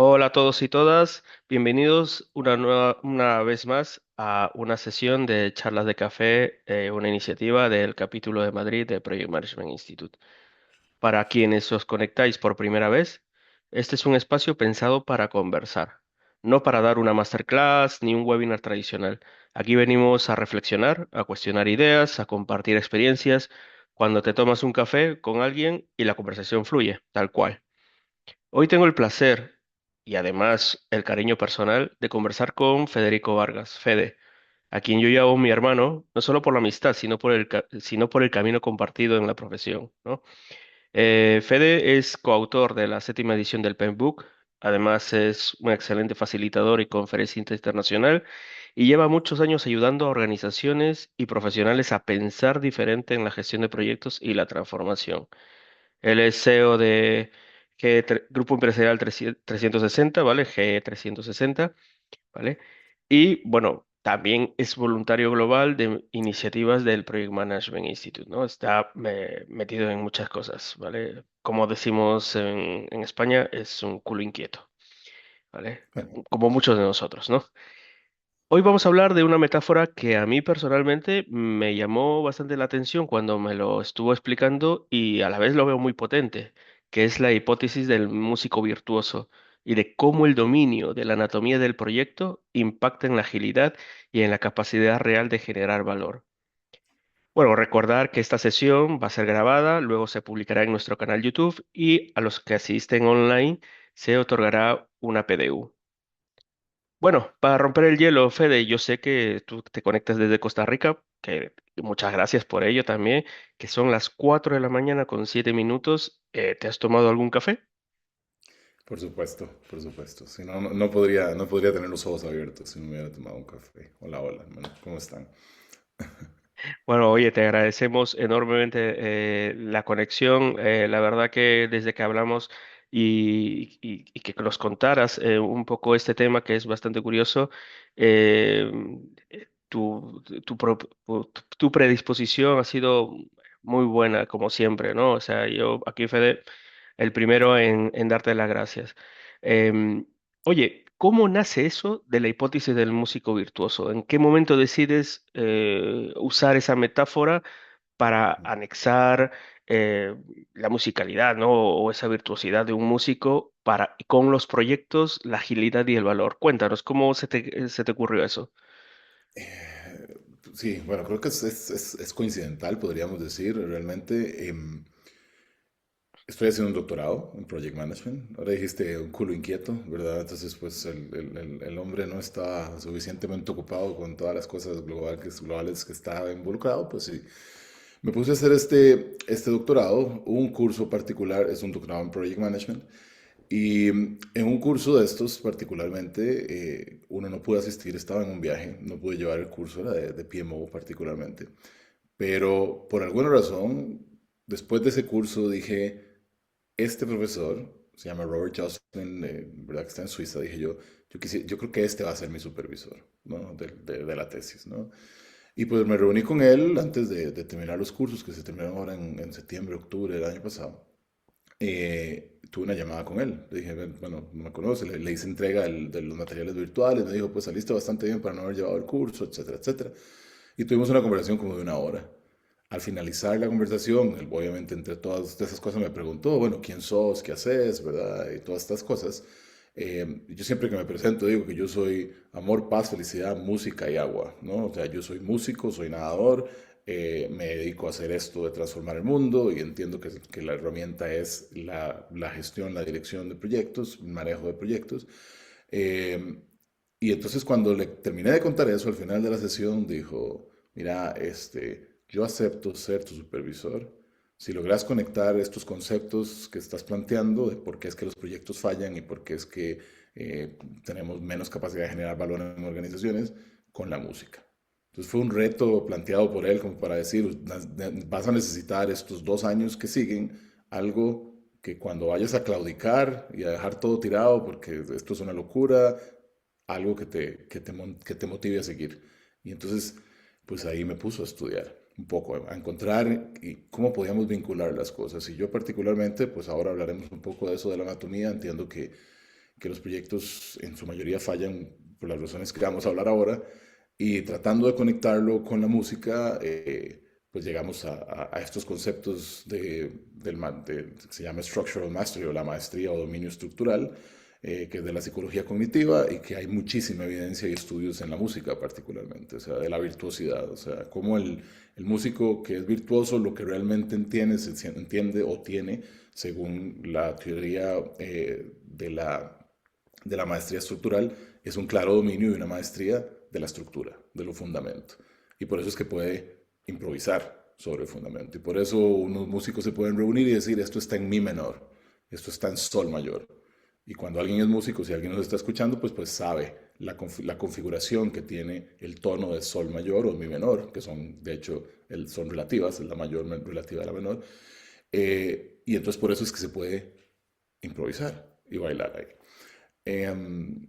Hola a todos y todas, bienvenidos una vez más a una sesión de charlas de café, una iniciativa del capítulo de Madrid de Project Management Institute. Para quienes os conectáis por primera vez, este es un espacio pensado para conversar, no para dar una masterclass ni un webinar tradicional. Aquí venimos a reflexionar, a cuestionar ideas, a compartir experiencias, cuando te tomas un café con alguien y la conversación fluye, tal cual. Hoy tengo el placer y además el cariño personal de conversar con Federico Vargas, Fede, a quien yo llamo mi hermano, no solo por la amistad, sino por el camino compartido en la profesión, ¿no? Fede es coautor de la séptima edición del Pen Book, además es un excelente facilitador y conferencista internacional y lleva muchos años ayudando a organizaciones y profesionales a pensar diferente en la gestión de proyectos y la transformación. Él es CEO de Grupo Empresarial 360, ¿vale? G360, ¿vale? Y bueno, también es voluntario global de iniciativas del Project Management Institute, ¿no? Está metido en muchas cosas, ¿vale? Como decimos en España, es un culo inquieto, ¿vale? Como muchos de nosotros, ¿no? Hoy vamos a hablar de una metáfora que a mí personalmente me llamó bastante la atención cuando me lo estuvo explicando y a la vez lo veo muy potente, que es la hipótesis del músico virtuoso y de cómo el dominio de la anatomía del proyecto impacta en la agilidad y en la capacidad real de generar valor. Bueno, recordar que esta sesión va a ser grabada, luego se publicará en nuestro canal YouTube y a los que asisten online se otorgará una PDU. Bueno, para romper el hielo, Fede, yo sé que tú te conectas desde Costa Rica, que muchas gracias por ello también, que son las 4 de la mañana con 7 minutos. ¿Te has tomado algún café? Por supuesto, por supuesto. Si no, no podría tener los ojos abiertos si no me hubiera tomado un café. Hola, hola, bueno, ¿cómo están? Bueno, oye, te agradecemos enormemente la conexión. La verdad que desde que hablamos y que nos contaras un poco este tema que es bastante curioso, eh, tu predisposición ha sido muy buena, como siempre, ¿no? O sea, yo aquí, Fede, el primero en darte las gracias. Em, Oye, ¿cómo nace eso de la hipótesis del músico virtuoso? ¿En qué momento decides usar esa metáfora para anexar eh, la musicalidad, ¿no? O esa virtuosidad de un músico para con los proyectos, la agilidad y el valor? Cuéntanos, ¿cómo se te ocurrió eso? Sí, bueno, creo que es coincidental, podríamos decir. Realmente estoy haciendo un doctorado en Project Management. Ahora dijiste un culo inquieto, ¿verdad? Entonces, pues el hombre no está suficientemente ocupado con todas las cosas globales que está involucrado, pues sí. Me puse a hacer este doctorado, un curso particular, es un doctorado en Project Management. Y en un curso de estos particularmente, uno no pudo asistir, estaba en un viaje, no pude llevar el curso, era de PMO particularmente. Pero por alguna razón, después de ese curso dije, este profesor, se llama Robert Jocelyn, ¿verdad? Que está en Suiza, dije yo creo que este va a ser mi supervisor, ¿no? De la tesis, ¿no? Y pues me reuní con él antes de terminar los cursos, que se terminaron ahora en septiembre, octubre del año pasado. Tuve una llamada con él. Le dije, bueno, no me conoce, le hice entrega de los materiales virtuales, me dijo, pues saliste bastante bien para no haber llevado el curso, etcétera, etcétera. Y tuvimos una conversación como de una hora. Al finalizar la conversación, él, obviamente entre todas esas cosas me preguntó, bueno, ¿quién sos? ¿Qué haces? ¿Verdad? Y todas estas cosas. Yo siempre que me presento digo que yo soy amor, paz, felicidad, música y agua, ¿no? O sea, yo soy músico, soy nadador, me dedico a hacer esto de transformar el mundo y entiendo que la herramienta es la gestión, la dirección de proyectos, el manejo de proyectos. Eh, y entonces cuando le terminé de contar eso al final de la sesión, dijo, mira, yo acepto ser tu supervisor. Si logras conectar estos conceptos que estás planteando de por qué es que los proyectos fallan y por qué es que tenemos menos capacidad de generar valor en organizaciones con la música. Entonces fue un reto planteado por él como para decir, vas a necesitar estos 2 años que siguen algo que cuando vayas a claudicar y a dejar todo tirado porque esto es una locura, algo que te motive a seguir. Y entonces, pues ahí me puso a estudiar un poco, a encontrar cómo podíamos vincular las cosas. Y yo particularmente, pues ahora hablaremos un poco de eso de la anatomía, entiendo que los proyectos en su mayoría fallan por las razones que vamos a hablar ahora, y tratando de conectarlo con la música, pues llegamos a estos conceptos que se llama Structural Mastery o la maestría o dominio estructural, que es de la psicología cognitiva y que hay muchísima evidencia y estudios en la música particularmente, o sea, de la virtuosidad, o sea, cómo el músico que es virtuoso lo que realmente entiende, entiende o tiene, según la teoría de la maestría estructural, es un claro dominio y una maestría de la estructura, de los fundamentos. Y por eso es que puede improvisar sobre el fundamento. Y por eso unos músicos se pueden reunir y decir, esto está en mi menor, esto está en sol mayor. Y cuando alguien es músico, si alguien nos está escuchando, pues sabe la configuración que tiene el tono de sol mayor o mi menor, que son, de hecho, son relativas, es la mayor relativa a la menor. Y entonces por eso es que se puede improvisar y bailar ahí. Em,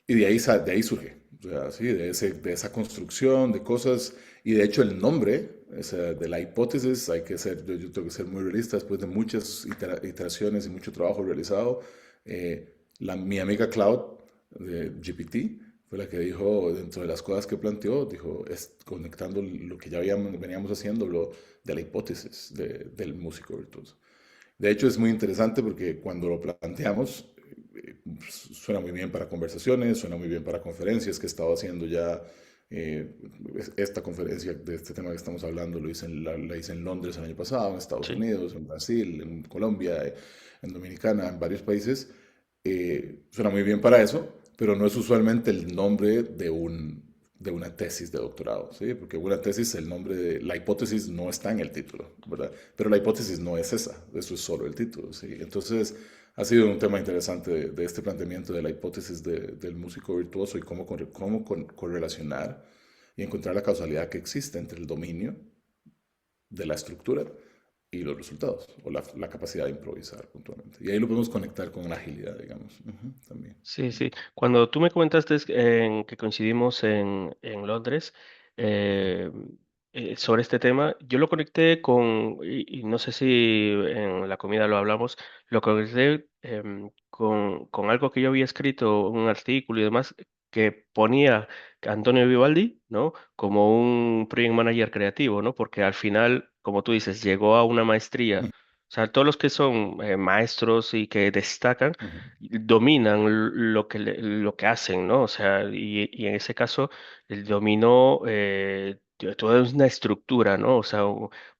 y de ahí surge, o sea, ¿sí? De esa construcción de cosas, y de hecho el nombre de la hipótesis, yo tengo que ser muy realista, después de muchas iteraciones y mucho trabajo realizado, mi amiga Cloud de GPT fue la que dijo, dentro de las cosas que planteó, dijo, es conectando lo que ya veníamos haciendo, lo de la hipótesis del músico virtuoso. De hecho, es muy interesante porque cuando lo planteamos, suena muy bien para conversaciones, suena muy bien para conferencias que he estado haciendo ya. eh, Esta conferencia de este tema que estamos hablando la hice en Londres el año pasado, en Estados Sí. Unidos, en Brasil, en Colombia, en Dominicana, en varios países. Suena muy bien para eso, pero no es usualmente el nombre de una tesis de doctorado, ¿sí? Porque una tesis, el nombre de la hipótesis no está en el título, ¿verdad? Pero la hipótesis no es esa, eso es solo el título, ¿sí? Entonces, ha sido un tema interesante de este planteamiento de la hipótesis del músico virtuoso y correlacionar y encontrar la causalidad que existe entre el dominio de la estructura y los resultados, o la capacidad de improvisar puntualmente. Y ahí lo podemos conectar con la agilidad, digamos, también. Sí, sí. Cuando tú me comentaste en que coincidimos en Londres eh, sobre este tema, yo lo conecté y no sé si en la comida lo hablamos, lo conecté con algo que yo había escrito, un artículo y demás, que ponía a Antonio Vivaldi, ¿no? Como un project manager creativo, ¿no? Porque al final, como tú dices, llegó a una maestría. O sea, todos los que son maestros y que destacan Ujú, dominan lo que hacen, ¿no? O sea, y en ese caso, el dominó toda una estructura, ¿no? O sea,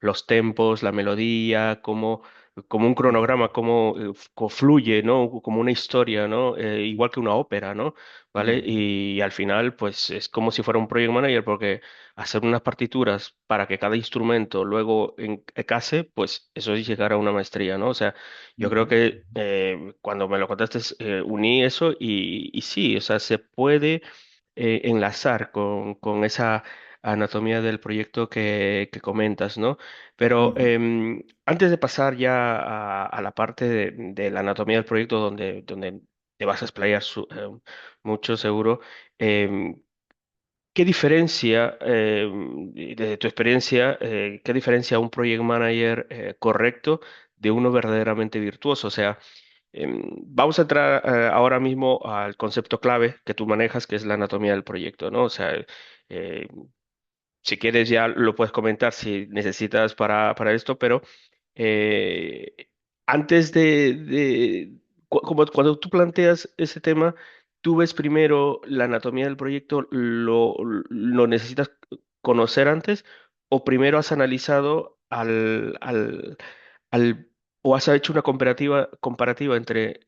los tempos, la melodía, como un ujú, cronograma, cómo fluye, ¿no? Como una historia, ¿no? Igual que una ópera, ¿no? ¿Vale? ujú, Y al final, pues es como si fuera un project manager, porque hacer unas partituras para que cada instrumento luego encase, pues eso es llegar a una maestría, ¿no? O sea, yo creo ujú, que cuando me lo contaste, uní eso y sí, o sea, se puede enlazar con esa anatomía del proyecto que comentas, ¿no? Pero ujú, antes de pasar ya a la parte de la anatomía del proyecto donde te vas a explayar mucho seguro, em, ¿qué diferencia, desde tu experiencia, qué diferencia un project manager correcto de uno verdaderamente virtuoso? O sea, vamos a entrar ahora mismo al concepto clave que tú manejas, que es la anatomía del proyecto, ¿no? O sea, eh, si quieres ya lo puedes comentar si necesitas para esto, pero eh, antes como cuando tú planteas ese tema, tú ves primero la anatomía del proyecto, lo necesitas conocer antes o primero has analizado al o has hecho una comparativa entre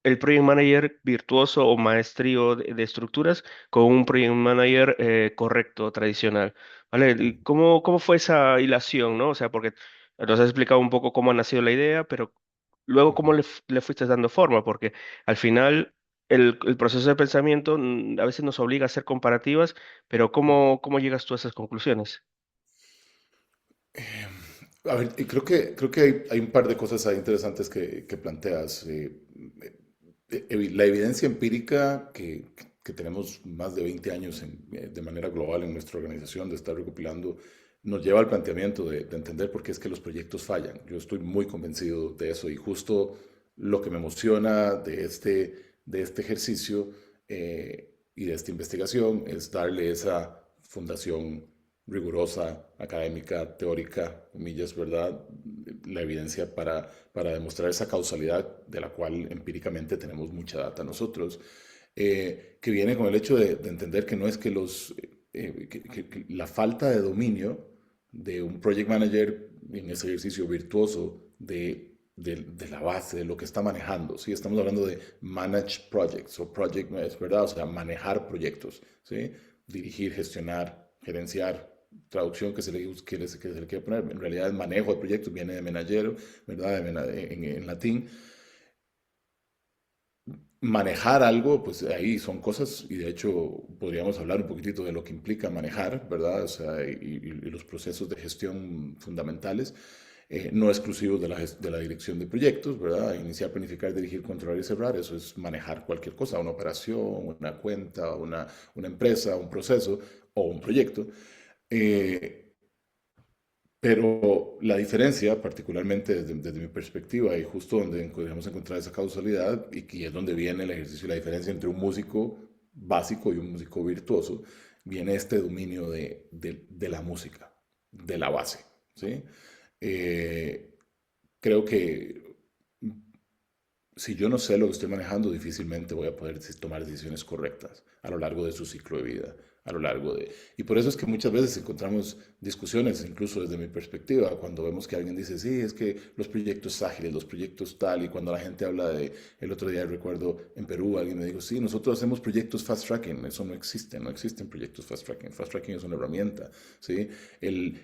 el project manager virtuoso o maestrío de estructuras con un project manager correcto, tradicional, ¿vale? ujú, ¿Y cómo fue esa hilación, ¿no? O sea, porque nos has explicado un poco cómo ha nacido la idea, pero luego ujú, cómo le fuiste dando forma, porque al final el proceso de pensamiento a veces nos obliga a hacer comparativas, pero ujú. cómo llegas tú a esas conclusiones? A ver, y creo que hay un par de cosas ahí interesantes que planteas. La evidencia empírica que tenemos más de 20 años de manera global en nuestra organización de estar recopilando nos lleva al planteamiento de entender por qué es que los proyectos fallan. Yo estoy muy convencido de eso y justo lo que me emociona de este ejercicio y de esta investigación es darle esa fundación rigurosa, académica, teórica, comillas, ¿verdad? La evidencia para demostrar esa causalidad de la cual empíricamente tenemos mucha data nosotros, que viene con el hecho de entender que no es que que la falta de dominio de un project manager en ese ejercicio virtuoso de la base, de lo que está manejando. ¿Sí? Estamos hablando de manage projects o project, es verdad, o sea, manejar proyectos, ¿sí? Dirigir, gestionar, gerenciar, traducción que se le quiere poner. En realidad, el manejo de proyectos viene de menagero, ¿verdad? En latín. Manejar algo, pues ahí son cosas, y de hecho podríamos hablar un poquitito de lo que implica manejar, ¿verdad? O sea, y los procesos de gestión fundamentales, no exclusivos de la dirección de proyectos, ¿verdad? Iniciar, planificar, dirigir, controlar y cerrar, eso es manejar cualquier cosa, una operación, una cuenta, una empresa, un proceso o un proyecto. Eh, pero la diferencia, particularmente desde mi perspectiva, y justo donde podríamos encontrar esa causalidad, y es donde viene el ejercicio y la diferencia entre un músico básico y un músico virtuoso, viene este dominio de la música, de la base, ¿sí? Eh, creo que si yo no sé lo que estoy manejando, difícilmente voy a poder tomar decisiones correctas a lo largo de su ciclo de vida, a lo largo de... Y por eso es que muchas veces encontramos discusiones, incluso desde mi perspectiva, cuando vemos que alguien dice, sí, es que los proyectos ágiles, los proyectos tal, y cuando la gente habla de... El otro día recuerdo en Perú, alguien me dijo, sí, nosotros hacemos proyectos fast tracking, eso no existe, no existen proyectos fast tracking es una herramienta, ¿sí?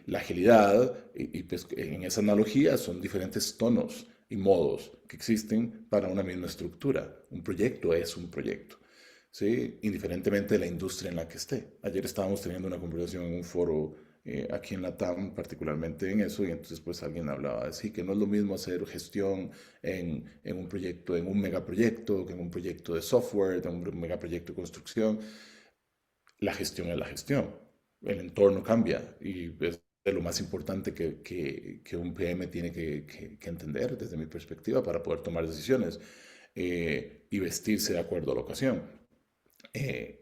La agilidad, y pues en esa analogía son diferentes tonos y modos que existen para una misma estructura. Un proyecto es un proyecto, ¿sí? Indiferentemente de la industria en la que esté. Ayer estábamos teniendo una conversación en un foro aquí en la TAM, particularmente en eso, y entonces pues alguien hablaba así, que no es lo mismo hacer gestión en un proyecto, en un megaproyecto, que en un proyecto de software, en un megaproyecto de construcción. La gestión es la gestión. El entorno cambia y es de lo más importante que un PM tiene que entender desde mi perspectiva para poder tomar decisiones y vestirse de acuerdo a la ocasión. Eh,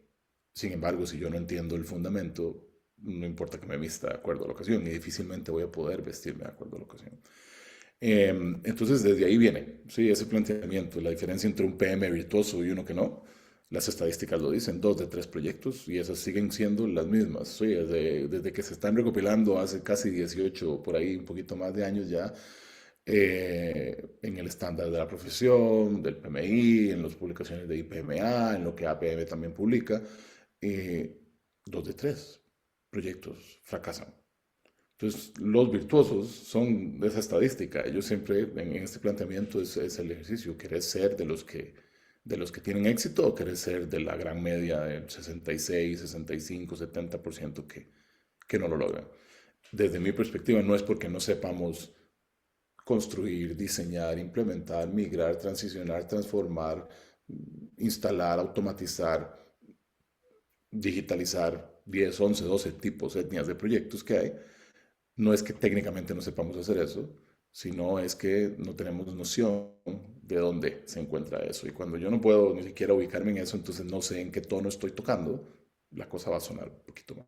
Sin embargo, si yo no entiendo el fundamento, no importa que me vista de acuerdo a la ocasión y difícilmente voy a poder vestirme de acuerdo a la ocasión. Entonces, desde ahí viene, sí, ese planteamiento, la diferencia entre un PM virtuoso y uno que no. Las estadísticas lo dicen, dos de tres proyectos, y esas siguen siendo las mismas. Sí, desde que se están recopilando hace casi 18, por ahí un poquito más de años ya, en el estándar de la profesión, del PMI, en las publicaciones de IPMA, en lo que APM también publica, eh, dos de tres proyectos fracasan. Entonces, los virtuosos son de esa estadística. Yo siempre, en este planteamiento, es el ejercicio. ¿Querés ser de los que tienen éxito o querés ser de la gran media del 66, 65, 70% que no lo logran? Desde mi perspectiva, no es porque no sepamos construir, diseñar, implementar, migrar, transicionar, transformar, instalar, automatizar, digitalizar 10, 11, 12 tipos, etnias de proyectos que hay. No es que técnicamente no sepamos hacer eso, sino es que no tenemos noción de dónde se encuentra eso. Y cuando yo no puedo ni siquiera ubicarme en eso, entonces no sé en qué tono estoy tocando, la cosa va a sonar un poquito más.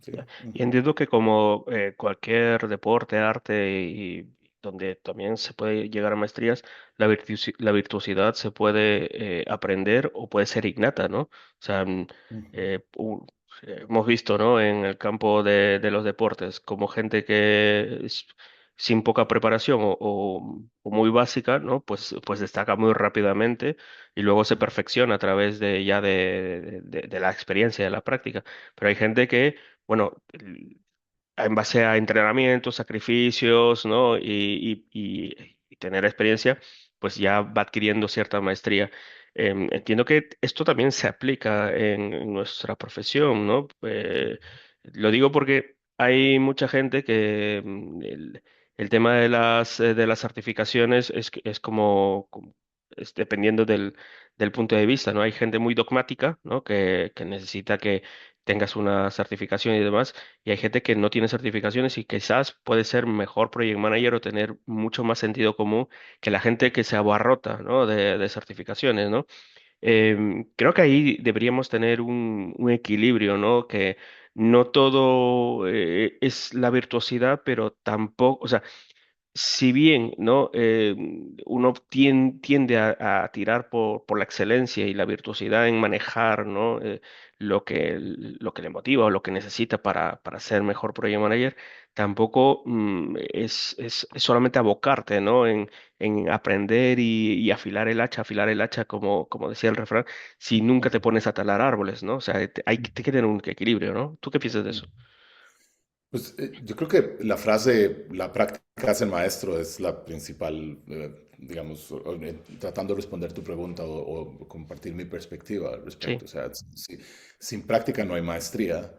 ¿Sí? Ya. Y Ujú, entiendo que como cualquier deporte, arte y donde también se puede llegar a maestrías, la virtuosidad se puede aprender o puede ser innata, ¿no? O sea, ujú, eh, u- hemos visto, ¿no? En el campo de los deportes, como gente que sin poca preparación o muy básica, ¿no? Pues destaca muy rápidamente y luego se perfecciona a través de ya de la experiencia, de la práctica. Pero hay gente que bueno, en base a entrenamientos, sacrificios, ¿no? Y tener experiencia, pues ya va adquiriendo cierta maestría. Entiendo que esto también se aplica en nuestra profesión, ¿no? Lo digo porque hay mucha gente que el tema de las certificaciones es es dependiendo del punto de vista, ¿no? Hay gente muy dogmática, ¿no? Que necesita que tengas una certificación y demás y hay gente que no tiene certificaciones y quizás puede ser mejor project manager o tener mucho más sentido común que la gente que se abarrota, ¿no? de certificaciones, ¿no? Creo que ahí deberíamos tener un equilibrio, ¿no? Que no todo es la virtuosidad, pero tampoco, o sea, si bien, ¿no? Uno tiende a tirar por la excelencia y la virtuosidad en manejar, ¿no? Lo que le motiva o lo que necesita para ser mejor project manager, tampoco es solamente abocarte, ¿no? En aprender y afilar el hacha, como decía el refrán, si nunca te Ujú, pones a talar árboles, ¿no? O sea, hay que tener un equilibrio, ¿no? ¿Tú qué piensas de eso? ujú. Pues yo creo que la frase, la práctica hace el maestro, es la principal, digamos, tratando de responder tu pregunta o compartir mi perspectiva al Sí, respecto. O sea, sin práctica no hay maestría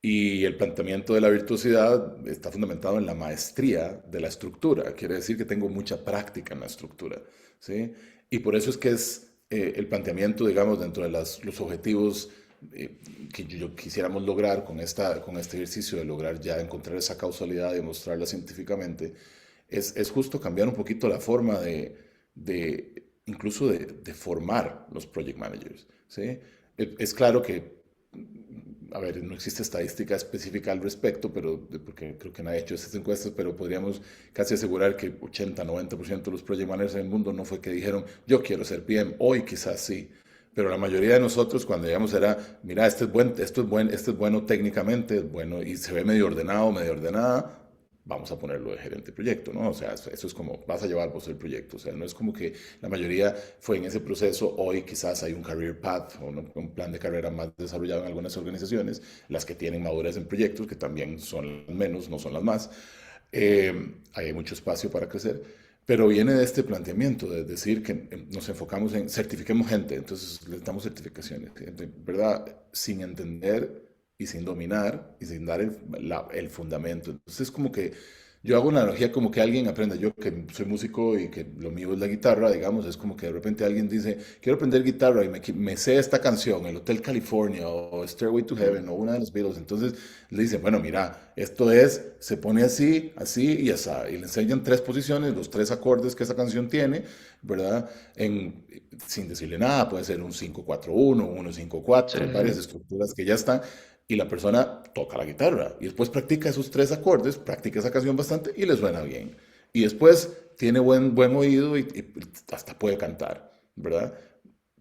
y el planteamiento de la virtuosidad está fundamentado en la maestría de la estructura. Quiere decir que tengo mucha práctica en la estructura, ¿sí? Y por eso es que es el planteamiento, digamos, dentro de los objetivos eh, que yo quisiéramos lograr con este ejercicio de lograr ya encontrar esa causalidad y demostrarla científicamente, es justo cambiar un poquito la forma incluso de formar los project managers. ¿Sí? Es claro que, a ver, no existe estadística específica al respecto, pero, porque creo que nadie ha hecho estas encuestas, pero podríamos casi asegurar que 80-90% de los project managers en el mundo no fue que dijeron, yo quiero ser PM, hoy quizás sí, pero la mayoría de nosotros cuando llegamos era, mira, este es bueno técnicamente, es bueno y se ve medio ordenado, medio ordenada, vamos a ponerlo de gerente de proyecto, ¿no? O sea, eso es como, vas a llevar vos el proyecto, o sea, no es como que la mayoría fue en ese proceso, hoy quizás hay un career path o un plan de carrera más desarrollado en algunas organizaciones, las que tienen madurez en proyectos, que también son menos, no son las más, hay mucho espacio para crecer, pero viene de este planteamiento, de decir que nos enfocamos en certifiquemos gente, entonces les damos certificaciones, ¿verdad? Sin entender y sin dominar y sin dar el fundamento. Entonces es como que yo hago una analogía como que alguien aprenda, yo que soy músico y que lo mío es la guitarra, digamos, es como que de repente alguien dice, quiero aprender guitarra y me sé esta canción, el Hotel California o Stairway to Heaven o una de los Beatles, entonces le dicen, bueno, mira, esto es, se pone así, así y así, y le enseñan tres posiciones, los tres acordes que esa canción tiene, ¿verdad? Sin decirle nada, puede ser un 5-4-1, 1-5-4, sí, hay varias sí. estructuras que ya están, y la persona toca la guitarra y después practica esos tres acordes, practica esa canción bastante y le suena bien. Y después tiene buen oído y hasta puede cantar, ¿verdad?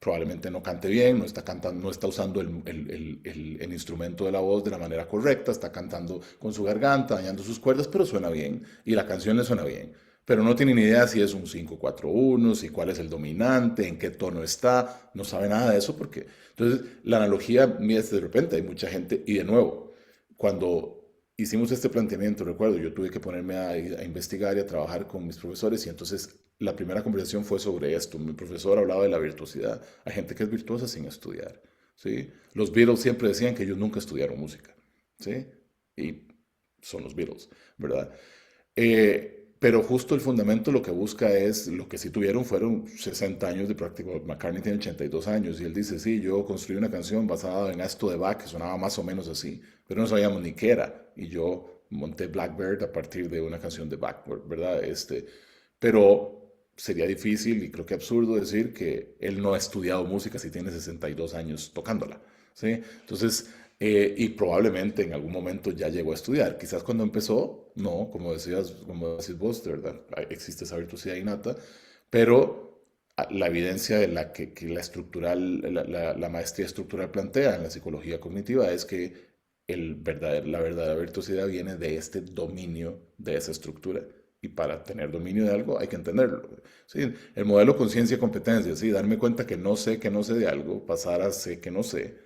Probablemente no cante bien, no está cantando, no está usando el instrumento de la voz de la manera correcta, está cantando con su garganta, dañando sus cuerdas, pero suena bien y la canción le suena bien. Pero no tiene ni idea si es un 5-4-1, si cuál es el dominante, en qué tono está, no sabe nada de eso porque entonces la analogía mía es de repente hay mucha gente y de nuevo, cuando hicimos este planteamiento, recuerdo, yo tuve que ponerme a investigar y a trabajar con mis profesores y entonces la primera conversación fue sobre esto. Mi profesor hablaba de la virtuosidad. Hay gente que es virtuosa sin estudiar, ¿sí? Los Beatles siempre decían que ellos nunca estudiaron música, ¿sí? Y son los Beatles, ¿verdad? Pero justo el fundamento lo que busca es, lo que sí tuvieron fueron 60 años de práctica. McCartney tiene 82 años y él dice, sí, yo construí una canción basada en esto de Bach, que sonaba más o menos así, pero no sabíamos ni qué era. Y yo monté Blackbird a partir de una canción de Bach, ¿verdad? Pero sería difícil y creo que absurdo decir que él no ha estudiado música si tiene 62 años tocándola, ¿sí? Entonces, y probablemente en algún momento ya llegó a estudiar. Quizás cuando empezó, no, como decís vos, de verdad, existe esa virtuosidad innata, pero la evidencia de que la maestría estructural plantea en la psicología cognitiva es que la verdadera virtuosidad viene de este dominio de esa estructura. Y para tener dominio de algo hay que entenderlo. Sí, el modelo conciencia-competencia, sí, darme cuenta que no sé de algo, pasar a sé que no sé,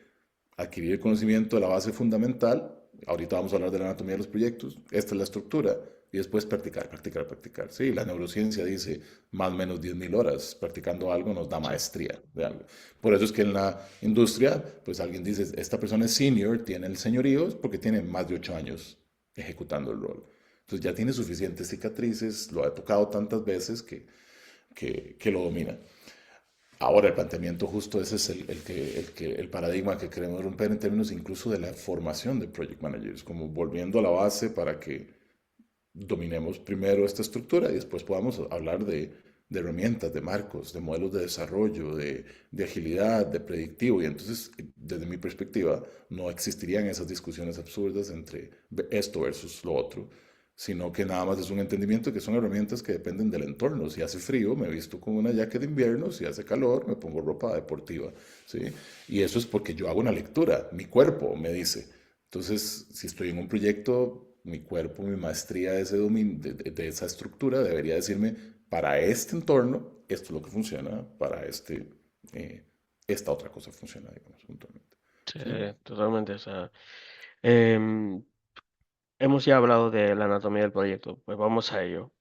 adquirir el conocimiento de la base fundamental, ahorita vamos a hablar de la anatomía de los proyectos, esta es la estructura, y después practicar, practicar, practicar. Sí, la neurociencia dice más o menos 10.000 horas practicando algo nos da Sí. maestría de algo. Por eso es que en la industria, pues alguien dice, esta persona es senior, tiene el señorío, porque tiene más de 8 años ejecutando el rol. Entonces ya tiene suficientes cicatrices, lo ha tocado tantas veces que lo domina. Ahora, el planteamiento justo ese es el paradigma que queremos romper en términos incluso de la formación de project managers, como volviendo a la base para que dominemos primero esta estructura y después podamos hablar de herramientas, de marcos, de modelos de desarrollo, de agilidad, de predictivo. Y entonces, desde mi perspectiva, no existirían esas discusiones absurdas entre esto versus lo otro, sino que nada más es un entendimiento que son herramientas que dependen del entorno. Si hace frío, me visto con una jacket de invierno; si hace calor, me pongo ropa deportiva, ¿sí? Y eso es porque yo hago una lectura, mi cuerpo me dice. Entonces, si estoy en un proyecto, mi cuerpo, mi maestría de, ese de esa estructura debería decirme, para este entorno, esto es lo que funciona; para eh, esta otra cosa funciona, digamos, puntualmente. Sí, ¿Sí? totalmente. O sea, em, hemos ya hablado de la anatomía del proyecto, pues vamos a ello.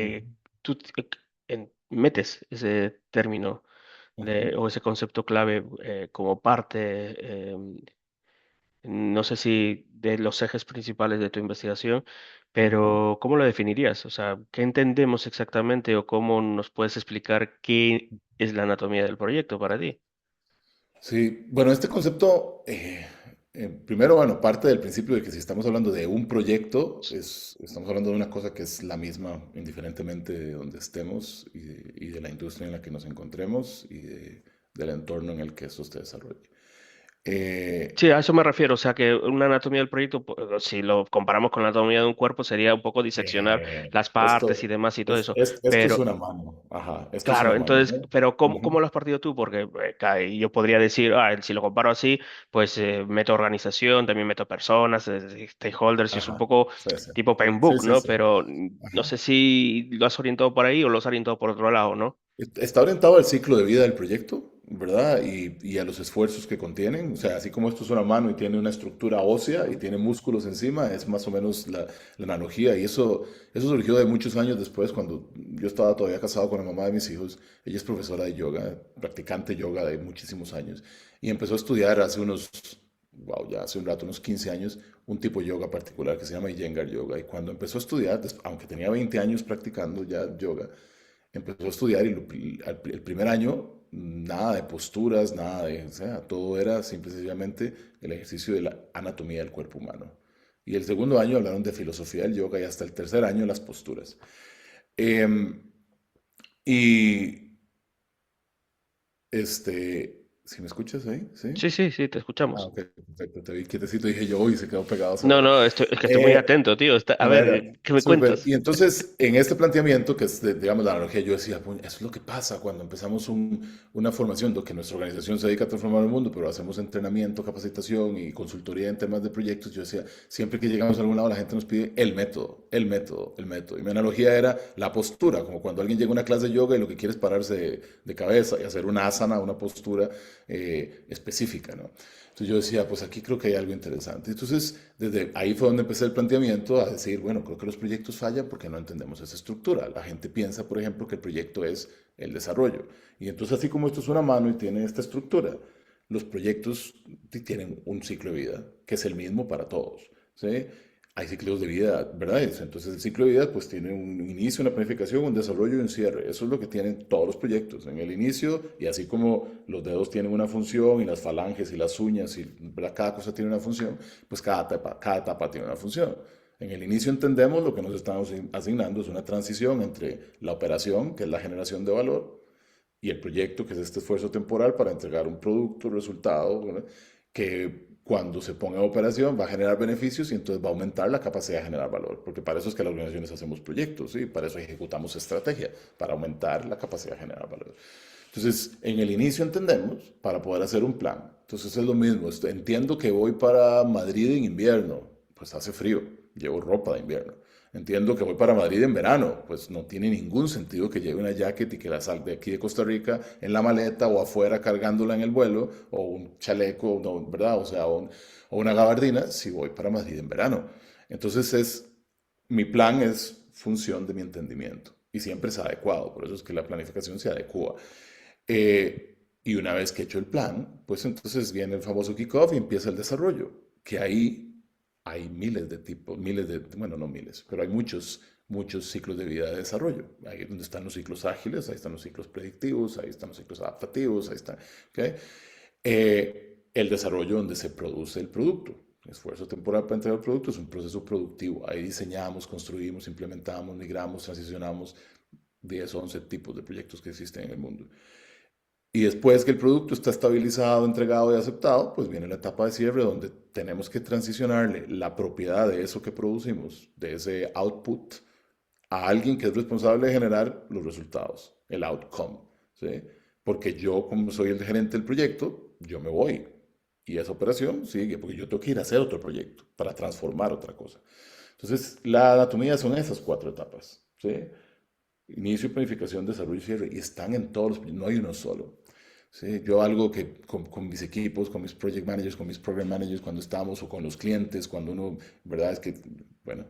Ujú, Tú metes ese término ujú. o ese concepto clave como parte, no sé si de los ejes principales de tu investigación, Ujú. pero ¿cómo lo definirías? O sea, ¿qué entendemos exactamente o cómo nos puedes explicar qué es la anatomía del proyecto para ti? Sí, bueno, este concepto, primero, bueno, parte del principio de que si estamos hablando de un proyecto, estamos hablando de una cosa que es la misma, indiferentemente de donde estemos y de la industria en la que nos encontremos del entorno en el que eso se desarrolle. Sí, Eh, a eso me refiero. O sea, que una anatomía del proyecto, si lo comparamos con la anatomía de un cuerpo, sería un poco diseccionar las partes y esto, demás y todo eso. esto es Pero, una mano, ajá, esto es una claro, mano, entonces, ¿no? pero ¿cómo Ujú. lo has partido tú? Porque yo podría decir, si lo comparo así, pues meto organización, también meto personas, stakeholders, y es un Ajá, poco sí, sí, tipo sí, Paintbook, sí, ¿no? sí. Pero no Ajá. sé si lo has orientado por ahí o lo has orientado por otro lado, ¿no? Está orientado al ciclo de vida del proyecto, ¿verdad? Y a los esfuerzos que contienen. O sea, así como esto es una mano y tiene una estructura ósea y tiene músculos encima, es más o menos la analogía. Y eso surgió de muchos años después, cuando yo estaba todavía casado con la mamá de mis hijos. Ella es profesora de yoga, practicante yoga de muchísimos años. Y empezó a estudiar hace unos, wow, ya hace un rato, unos 15 años, un tipo de yoga particular que se llama Iyengar Yoga. Y cuando empezó a estudiar, aunque tenía 20 años practicando ya yoga, empezó a estudiar y el primer año nada de posturas, nada de, o sea, todo era simple y sencillamente el ejercicio de la anatomía del cuerpo humano. Y el segundo año hablaron de filosofía del yoga y hasta el tercer año las posturas. Eh, y ¿si me escuchas ahí? ¿Sí? Sí, sí, sí, te Ah, escuchamos. ok, perfecto, te vi quietecito, dije yo, uy, se quedó pegado hace No, rato. no, es que estoy muy Eh, atento, tío. A ver, Bueno, ¿qué me súper. cuentas? Y entonces, en este planteamiento, que es, digamos, la analogía, yo decía, "Puñ, eso es lo que pasa cuando empezamos una formación, que nuestra organización se dedica a transformar el mundo, pero hacemos entrenamiento, capacitación y consultoría en temas de proyectos". Yo decía, siempre que llegamos a algún lado, la gente nos pide el método, el método, el método. Y mi analogía era la postura, como cuando alguien llega a una clase de yoga y lo que quiere es pararse de cabeza y hacer una asana, una postura específica, ¿no? Entonces yo decía, pues aquí creo que hay algo interesante. Entonces, desde ahí fue donde empecé el planteamiento a decir, bueno, creo que los proyectos fallan porque no entendemos esa estructura. La gente piensa, por ejemplo, que el proyecto es el desarrollo. Y entonces, así como esto es una mano y tiene esta estructura, los proyectos tienen un ciclo de vida que es el mismo para todos, ¿sí? Hay ciclos de vida, ¿verdad? Entonces el ciclo de vida pues tiene un inicio, una planificación, un desarrollo y un cierre. Eso es lo que tienen todos los proyectos. En el inicio, y así como los dedos tienen una función y las falanges y las uñas, y ¿verdad? Cada cosa tiene una función, pues cada etapa tiene una función. En el inicio entendemos lo que nos estamos asignando es una transición entre la operación, que es la generación de valor, y el proyecto, que es este esfuerzo temporal para entregar un producto, resultado, ¿verdad? Que cuando se ponga en operación va a generar beneficios y entonces va a aumentar la capacidad de generar valor, porque para eso es que las organizaciones hacemos proyectos, ¿sí? Para eso ejecutamos estrategia, para aumentar la capacidad de generar valor. Entonces, en el inicio entendemos para poder hacer un plan. Entonces es lo mismo, entiendo que voy para Madrid en invierno, pues hace frío, llevo ropa de invierno. Entiendo que voy para Madrid en verano, pues no tiene ningún sentido que lleve una jacket y que la salga de aquí de Costa Rica en la maleta o afuera cargándola en el vuelo, o un chaleco, no, ¿verdad? O sea, o una gabardina si voy para Madrid en verano. Entonces mi plan es función de mi entendimiento y siempre es adecuado, por eso es que la planificación se adecua. Y una vez que he hecho el plan, pues entonces viene el famoso kickoff y empieza el desarrollo, que ahí hay miles de tipos, miles de, bueno, no miles, pero hay muchos ciclos de vida de desarrollo. Ahí es donde están los ciclos ágiles, ahí están los ciclos predictivos, ahí están los ciclos adaptativos, ahí está, ¿ok? El desarrollo donde se produce el producto. El esfuerzo temporal para entregar el producto es un proceso productivo. Ahí diseñamos, construimos, implementamos, migramos, transicionamos, 10, 11 tipos de proyectos que existen en el mundo. Y después que el producto está estabilizado, entregado y aceptado, pues viene la etapa de cierre donde tenemos que transicionarle la propiedad de eso que producimos, de ese output, a alguien que es responsable de generar los resultados, el outcome, ¿sí? Porque yo, como soy el gerente del proyecto, yo me voy. Y esa operación sigue, porque yo tengo que ir a hacer otro proyecto para transformar otra cosa. Entonces, la anatomía son esas cuatro etapas, ¿sí? Inicio, planificación, desarrollo y cierre. Y están en todos los proyectos, no hay uno solo. ¿Sí? Yo algo que con mis equipos, con mis project managers, con mis program managers, cuando estamos o con los clientes, cuando uno, verdad es que, bueno,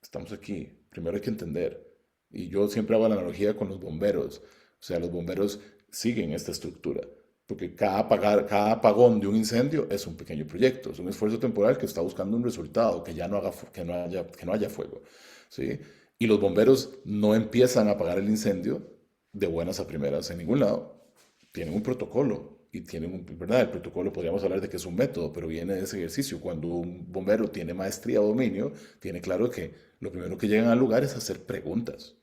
estamos aquí. Primero hay que entender. Y yo siempre hago la analogía con los bomberos. O sea, los bomberos siguen esta estructura. Porque cada apagón de un incendio es un pequeño proyecto, es un esfuerzo temporal que está buscando un resultado, que ya no haga, que no haya fuego. ¿Sí? Y los bomberos no empiezan a apagar el incendio de buenas a primeras en ningún lado. Tienen un protocolo y tienen un, ¿verdad? El protocolo podríamos hablar de que es un método, pero viene de ese ejercicio. Cuando un bombero tiene maestría o dominio, tiene claro que lo primero que llegan al lugar es hacer preguntas.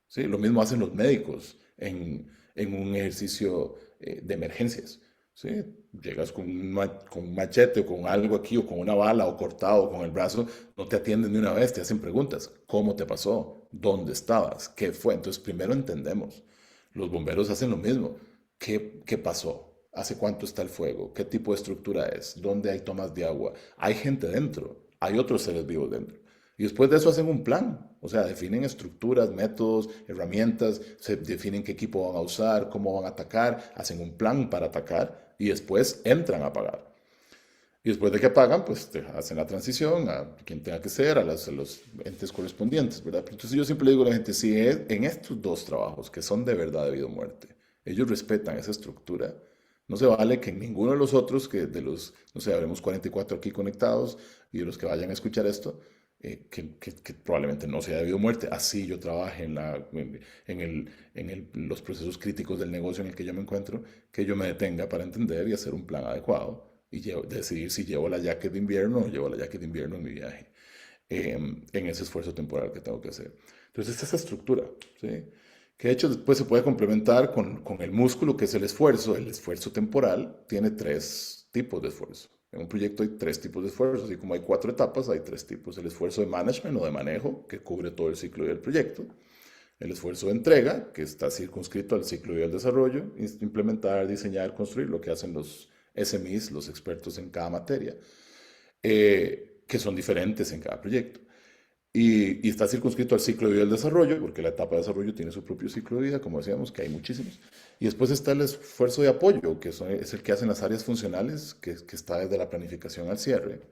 ¿Sí? Lo mismo hacen los médicos en un ejercicio de emergencias. ¿Sí? Llegas con un machete o con algo aquí o con una bala o cortado con el brazo, no te atienden de una vez, te hacen preguntas. ¿Cómo te pasó? ¿Dónde estabas? ¿Qué fue? Entonces primero entendemos. Los bomberos hacen lo mismo. ¿Qué pasó? ¿Hace cuánto está el fuego? ¿Qué tipo de estructura es? ¿Dónde hay tomas de agua? ¿Hay gente dentro? ¿Hay otros seres vivos dentro? Y después de eso hacen un plan, o sea, definen estructuras, métodos, herramientas, se definen qué equipo van a usar, cómo van a atacar, hacen un plan para atacar y después entran a pagar. Y después de que pagan, pues hacen la transición a quien tenga que ser, a los entes correspondientes, ¿verdad? Entonces yo siempre le digo a la gente, si en estos dos trabajos, que son de verdad de vida o muerte, ellos respetan esa estructura, no se vale que en ninguno de los otros, que de los, no sé, habremos 44 aquí conectados, y de los que vayan a escuchar esto, que probablemente no sea de vida o muerte, así yo trabaje los procesos críticos del negocio en el que yo me encuentro, que yo me detenga para entender y hacer un plan adecuado y decidir si llevo la jacket de invierno o llevo la jacket de invierno en mi viaje, en ese esfuerzo temporal que tengo que hacer. Entonces, esta es esa estructura, ¿sí? Que de hecho después se puede complementar con el músculo, que es el esfuerzo. El esfuerzo temporal tiene tres tipos de esfuerzo. En un proyecto hay tres tipos de esfuerzo, así como hay cuatro etapas, hay tres tipos. El esfuerzo de management o de manejo, que cubre todo el ciclo del proyecto. El esfuerzo de entrega, que está circunscrito al ciclo y al desarrollo, implementar, diseñar, construir, lo que hacen los SMEs, los expertos en cada materia, que son diferentes en cada proyecto. Y está circunscrito al ciclo de vida del desarrollo, porque la etapa de desarrollo tiene su propio ciclo de vida, como decíamos, que hay muchísimos. Y después está el esfuerzo de apoyo, es el que hacen las áreas funcionales, que está desde la planificación al cierre.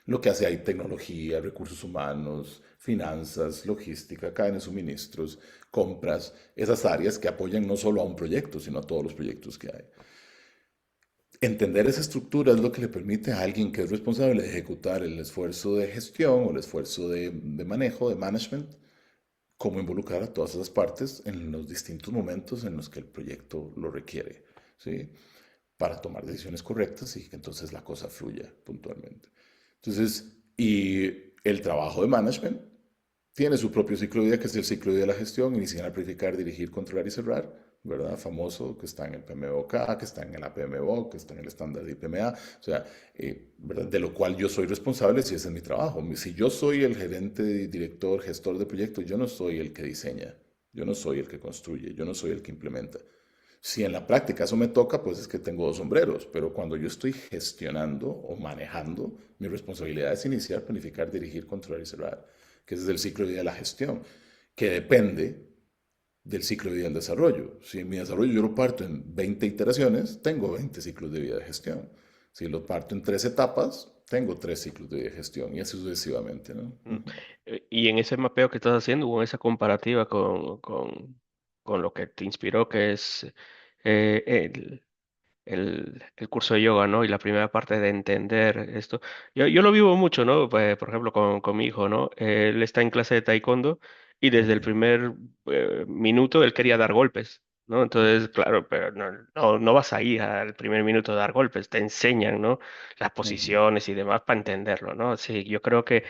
Lo que hace ahí tecnología, recursos humanos, finanzas, logística, cadena de suministros, compras, esas áreas que apoyan no solo a un proyecto, sino a todos los proyectos que hay. Entender esa estructura es lo que le permite a alguien que es responsable de ejecutar el esfuerzo de gestión o el esfuerzo de manejo, de management, cómo involucrar a todas esas partes en los distintos momentos en los que el proyecto lo requiere, ¿sí? Para tomar decisiones correctas y que entonces la cosa fluya puntualmente. Entonces, y el trabajo de management tiene su propio ciclo de vida, que es el ciclo de vida de la gestión, iniciar, planificar, dirigir, controlar y cerrar, ¿verdad? Famoso, que está en el PMBOK, que está en el APMBO, que está en el estándar de IPMA, o sea, ¿verdad? De lo cual yo soy responsable si ese es mi trabajo. Si yo soy el gerente, director, gestor de proyectos, yo no soy el que diseña, yo no soy el que construye, yo no soy el que implementa. Si en la práctica eso me toca, pues es que tengo dos sombreros, pero cuando yo estoy gestionando o manejando, mi responsabilidad es iniciar, planificar, dirigir, controlar y cerrar, que ese es el ciclo de vida de la gestión, que depende del ciclo de vida del desarrollo. Si en mi desarrollo yo lo parto en 20 iteraciones, tengo 20 ciclos de vida de gestión. Si lo parto en tres etapas, tengo tres ciclos de vida de gestión y así sucesivamente, ¿no? Mm. Y en ese mapeo que estás haciendo, o en esa comparativa con lo que te inspiró, que es eh, el, el curso de yoga, ¿no? Y la primera parte de entender esto. Yo lo vivo mucho, ¿no? Pues, por ejemplo, con mi hijo, ¿no? Él está en clase de taekwondo y desde el Ok, primer minuto él quería dar golpes, ¿no? Entonces, claro, pero no vas ahí al primer minuto a dar golpes, te enseñan, ¿no? Las ujú, posiciones y demás para entenderlo, ¿no? Sí, yo creo que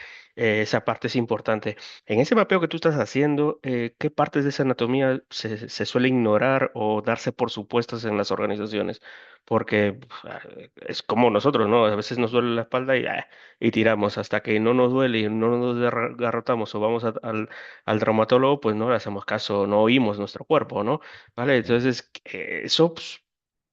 esa parte es importante. En ese mapeo que tú estás haciendo, ¿qué partes de esa anatomía se suele ignorar o darse por supuestas en las organizaciones? Porque es como nosotros, ¿no? A veces nos duele la espalda y tiramos hasta que no nos duele y no nos garrotamos o vamos al traumatólogo, pues no le hacemos caso, no oímos nuestro cuerpo, ¿no? ¿Vale? Entonces, eso pues,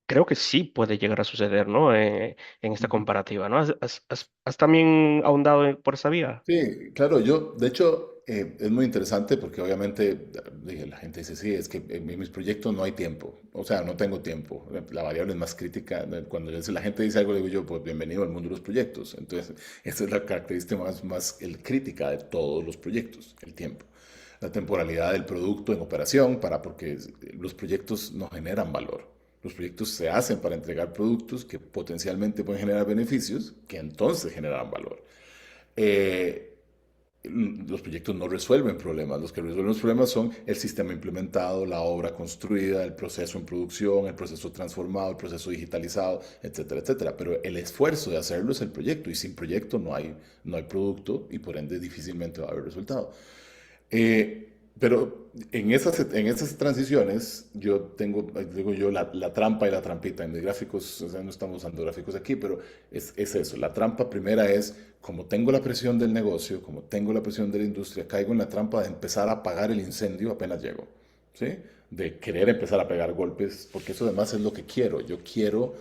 creo que sí puede llegar a suceder, ¿no? En esta Ujú. comparativa, ¿no? ¿Has también ahondado por esa vía? Sí, claro, yo, de hecho, es muy interesante porque obviamente la gente dice, sí, es que en mis proyectos no hay tiempo, o sea, no tengo tiempo. La variable más crítica, cuando la gente dice algo, le digo yo, pues bienvenido al mundo de los proyectos. Entonces, esa es la característica más crítica de todos los proyectos, el tiempo. La temporalidad del producto en operación, porque los proyectos no generan valor. Los proyectos se hacen para entregar productos que potencialmente pueden generar beneficios, que entonces generan valor. Eh, los proyectos no resuelven problemas, los que resuelven los problemas son el sistema implementado, la obra construida, el proceso en producción, el proceso transformado, el proceso digitalizado, etcétera, etcétera. Pero el esfuerzo de hacerlo es el proyecto y sin proyecto no hay producto y por ende difícilmente va a haber resultado. Pero en esas transiciones yo tengo, digo yo, la trampa y la trampita. En mis gráficos, o sea, no estamos usando gráficos aquí, pero es eso. La trampa primera es, como tengo la presión del negocio, como tengo la presión de la industria, caigo en la trampa de empezar a apagar el incendio apenas llego. ¿Sí? De querer empezar a pegar golpes, porque eso además es lo que quiero. Yo quiero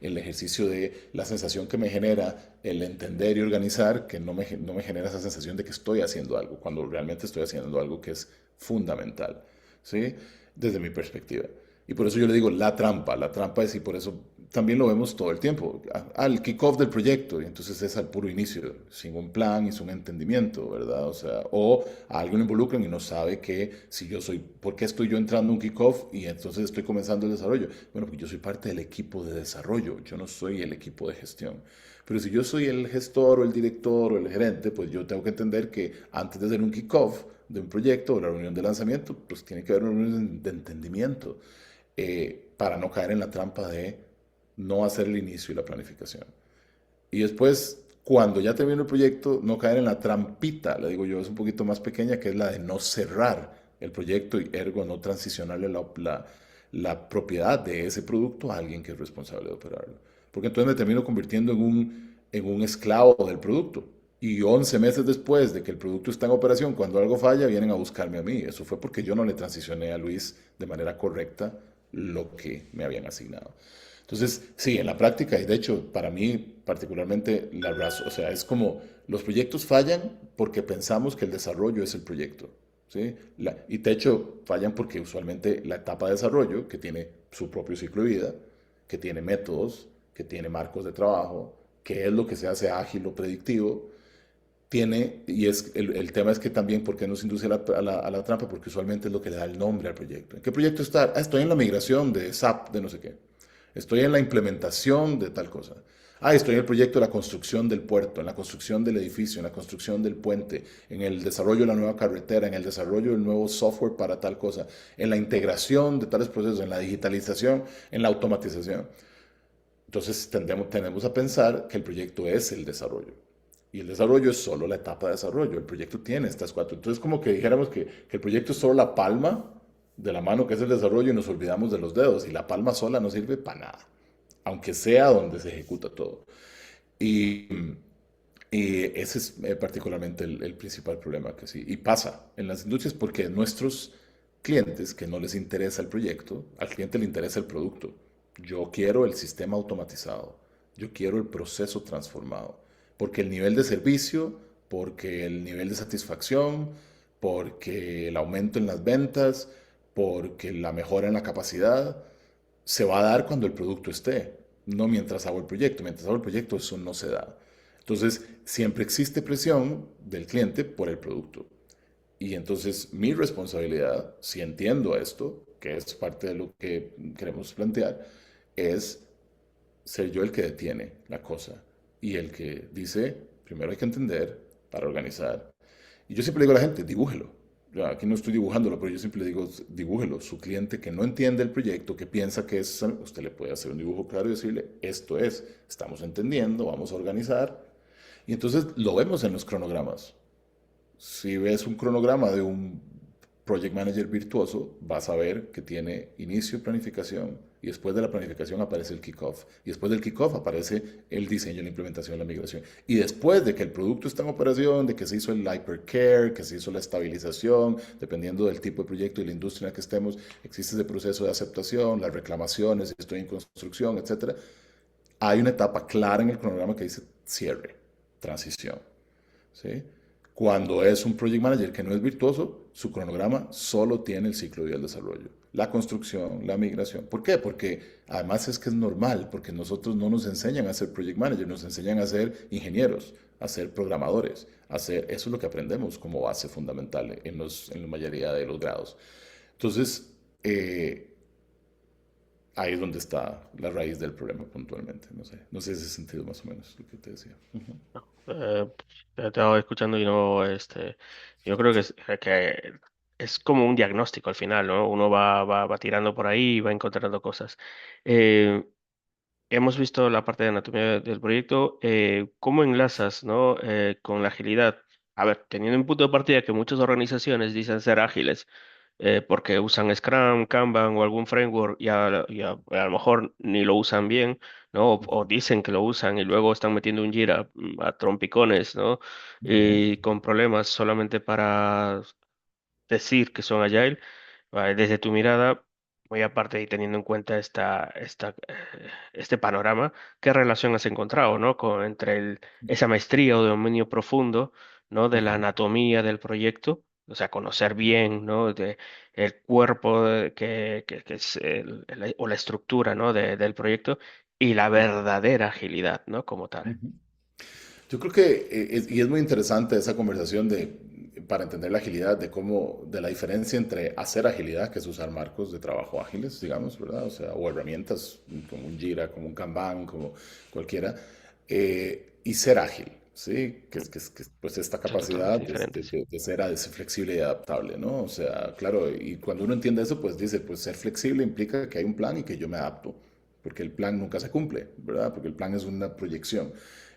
el ejercicio de la sensación que me genera el entender y organizar, que no me genera esa sensación de que estoy haciendo algo, cuando realmente estoy haciendo algo que es fundamental, ¿sí? Desde mi perspectiva. Y por eso yo le digo la trampa es, y por eso también lo vemos todo el tiempo, al kickoff del proyecto, y entonces es al puro inicio, sin un plan y sin un entendimiento, ¿verdad? O sea, o a alguien lo involucran y no sabe que si yo soy, ¿por qué estoy yo entrando a un kickoff y entonces estoy comenzando el desarrollo? Bueno, porque yo soy parte del equipo de desarrollo, yo no soy el equipo de gestión. Pero si yo soy el gestor o el director o el gerente, pues yo tengo que entender que antes de hacer un kickoff de un proyecto o la reunión de lanzamiento, pues tiene que haber una reunión de entendimiento para no caer en la trampa de no hacer el inicio y la planificación. Y después, cuando ya termino el proyecto, no caer en la trampita, le digo yo, es un poquito más pequeña, que es la de no cerrar el proyecto y ergo no transicionarle la propiedad de ese producto a alguien que es responsable de operarlo. Porque entonces me termino convirtiendo en un esclavo del producto. Y 11 meses después de que el producto está en operación, cuando algo falla, vienen a buscarme a mí. Eso fue porque yo no le transicioné a Luis de manera correcta lo que me habían asignado. Entonces, sí, en la práctica, y de hecho, para mí particularmente, la razón, o sea, es como los proyectos fallan porque pensamos que el desarrollo es el proyecto, ¿sí? Y de hecho, fallan porque usualmente la etapa de desarrollo, que tiene su propio ciclo de vida, que tiene métodos, que tiene marcos de trabajo, que es lo que se hace ágil o predictivo, y el tema es que también, ¿por qué nos induce a la trampa? Porque usualmente es lo que le da el nombre al proyecto. ¿En qué proyecto está? Ah, estoy en la migración de SAP de no sé qué. Estoy en la implementación de tal cosa. Ah, estoy en el proyecto de la construcción del puerto, en la construcción del edificio, en la construcción del puente, en el desarrollo de la nueva carretera, en el desarrollo del nuevo software para tal cosa, en la integración de tales procesos, en la digitalización, en la automatización. Entonces tendemos a pensar que el proyecto es el desarrollo. Y el desarrollo es solo la etapa de desarrollo. El proyecto tiene estas cuatro. Entonces, como que dijéramos que el proyecto es solo la palma de la mano que es el desarrollo y nos olvidamos de los dedos. Y la palma sola no sirve para nada, aunque sea donde se ejecuta todo. Y, y ese es particularmente el principal problema que sí. Y pasa en las industrias porque nuestros clientes que no les interesa el proyecto, al cliente le interesa el producto. Yo quiero el sistema automatizado, yo quiero el proceso transformado, porque el nivel de servicio, porque el nivel de satisfacción, porque el aumento en las ventas, porque la mejora en la capacidad, se va a dar cuando el producto esté, no mientras hago el proyecto. Mientras hago el proyecto eso no se da. Entonces, siempre existe presión del cliente por el producto. Y entonces mi responsabilidad, si entiendo esto, que es parte de lo que queremos plantear, es ser yo el que detiene la cosa y el que dice, primero hay que entender para organizar. Y yo siempre le digo a la gente, dibújelo. Yo aquí no estoy dibujándolo, pero yo siempre le digo, dibújelo. Su cliente que no entiende el proyecto, que piensa que es, usted le puede hacer un dibujo claro y decirle, esto es, estamos entendiendo, vamos a organizar. Y entonces lo vemos en los cronogramas. Si ves un cronograma de un project manager virtuoso, vas a ver que tiene inicio, planificación, y después de la planificación aparece el kickoff. Y después del kickoff aparece el diseño, la implementación, la migración. Y después de que el producto está en operación, de que se hizo el hypercare, que se hizo la estabilización, dependiendo del tipo de proyecto y la industria en la que estemos, existe ese proceso de aceptación, las reclamaciones, si estoy en construcción, etcétera. Hay una etapa clara en el cronograma que dice cierre, transición. ¿Sí? Cuando es un project manager que no es virtuoso, su cronograma solo tiene el ciclo del desarrollo. La construcción, la migración. ¿Por qué? Porque además es que es normal, porque nosotros no nos enseñan a ser project manager, nos enseñan a ser ingenieros, a ser programadores, eso es lo que aprendemos como base fundamental en la mayoría de los grados. Entonces, eh, ahí es donde está la raíz del problema puntualmente. No sé ese sentido más o menos lo que te decía. Ujú, Eh, te estaba escuchando y no, yo creo que es como un diagnóstico al final, ¿no? Uno va tirando por ahí y va encontrando cosas. Eh, Hemos visto la parte de anatomía del proyecto. ¿Cómo enlazas, ¿no? Con la agilidad? A ver, teniendo en punto de partida que muchas organizaciones dicen ser ágiles, porque usan Scrum, Kanban o algún framework y a lo mejor ni lo usan bien, ¿no? O dicen que lo usan y luego están metiendo un Jira a trompicones, ¿no? ujú, Y con problemas solamente para decir que son agile. Vale, desde tu mirada, muy aparte y teniendo en cuenta este panorama, ¿qué relación has encontrado, ¿no? Entre esa maestría o dominio profundo, ¿no? De la ujú, anatomía del proyecto, o sea, conocer bien, ¿no? De el cuerpo que es o la estructura, ¿no? Del proyecto y la verdadera agilidad, ¿no? Como tal. ujú. Yo creo que, y es muy interesante esa conversación para entender la agilidad, de la diferencia entre hacer agilidad, que es usar marcos de trabajo ágiles, digamos, ¿verdad? O sea, o herramientas como un Jira, como un Kanban, como cualquiera, y ser ágil, ¿sí? Pues esta Son capacidad totalmente diferentes. de ser flexible y adaptable, ¿no? O sea, claro, y cuando uno entiende eso, pues dice, pues ser flexible implica que hay un plan y que yo me adapto, porque el plan nunca se cumple, ¿verdad? Porque el plan es una proyección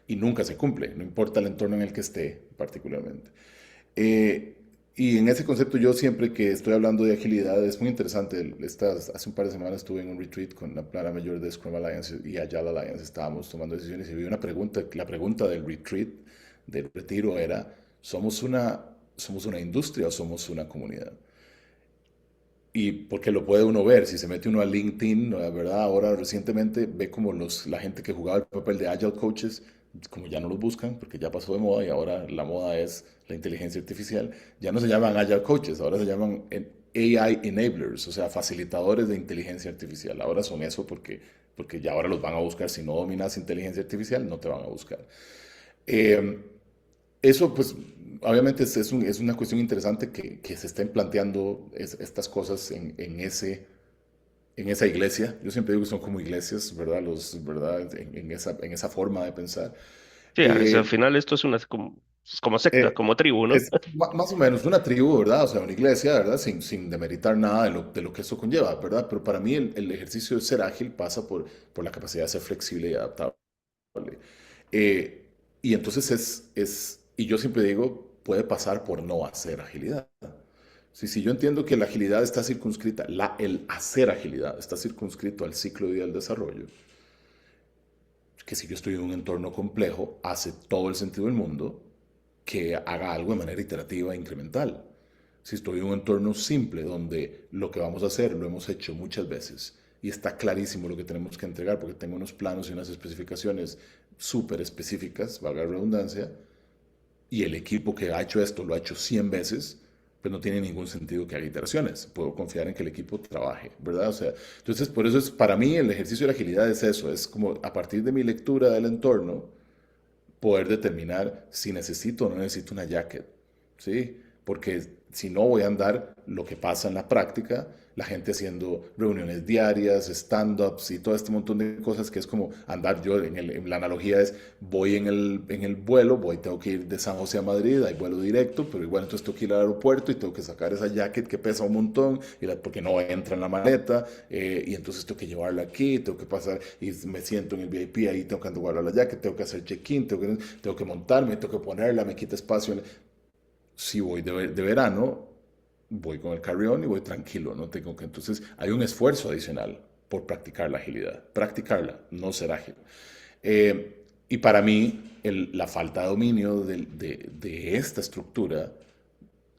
y nunca se cumple, no importa el entorno en el que esté particularmente. Eh, y en ese concepto yo siempre que estoy hablando de agilidad es muy interesante. Hace un par de semanas estuve en un retreat con la plana mayor de Scrum Alliance y Agile Alliance. Estábamos tomando decisiones y vi una pregunta. La pregunta del retreat, del retiro era, ¿somos una industria o somos una comunidad? Y porque lo puede uno ver, si se mete uno a LinkedIn, ¿no? ¿Verdad? Ahora recientemente ve como la gente que jugaba el papel de Agile Coaches, como ya no los buscan, porque ya pasó de moda y ahora la moda es la inteligencia artificial, ya no se llaman Agile Coaches, ahora se llaman AI Enablers, o sea, facilitadores de inteligencia artificial. Ahora son eso porque ya ahora los van a buscar. Si no dominas inteligencia artificial, no te van a buscar. Eh, Eso, pues, obviamente es una cuestión interesante que se estén planteando estas cosas en esa iglesia. Yo siempre digo que son como iglesias, ¿verdad? ¿Verdad? En esa forma de pensar. Sí, al Eh, final esto es como secta, eh, como tribu, ¿no? es más o menos una tribu, ¿verdad? O sea, una iglesia, ¿verdad? Sin demeritar nada de lo que eso conlleva, ¿verdad? Pero para mí el ejercicio de ser ágil pasa por la capacidad de ser flexible y adaptable. Eh, y entonces y yo siempre digo, puede pasar por no hacer agilidad. Si yo entiendo que la agilidad está circunscrita, el hacer agilidad está circunscrito al ciclo de vida del desarrollo, que si yo estoy en un entorno complejo, hace todo el sentido del mundo que haga algo de manera iterativa e incremental. Si estoy en un entorno simple donde lo que vamos a hacer lo hemos hecho muchas veces y está clarísimo lo que tenemos que entregar porque tengo unos planos y unas especificaciones súper específicas, valga la redundancia, y el equipo que ha hecho esto lo ha hecho 100 veces, pues no tiene ningún sentido que haga iteraciones. Puedo confiar en que el equipo trabaje, ¿verdad? O sea, entonces por eso para mí el ejercicio de la agilidad es eso, es como a partir de mi lectura del entorno, poder determinar si necesito o no necesito una jacket, ¿sí? Porque Si no, voy a andar lo que pasa en la práctica, la gente haciendo reuniones diarias, stand-ups y todo este montón de cosas que es como andar yo, en la analogía es, voy en el vuelo, tengo que ir de San José a Madrid, hay vuelo directo, pero igual entonces tengo que ir al aeropuerto y tengo que sacar esa jacket que pesa un montón, porque no entra en la maleta, y entonces tengo que llevarla aquí, tengo que pasar, y me siento en el VIP, ahí tengo que guardar la jacket, tengo que hacer check-in, tengo que montarme, tengo que ponerla, me quita espacio. Si voy de verano, voy con el carry-on y voy tranquilo, no tengo que. Entonces, hay un esfuerzo adicional por practicar la agilidad. Practicarla, no ser ágil. Y para mí, la falta de dominio de esta estructura,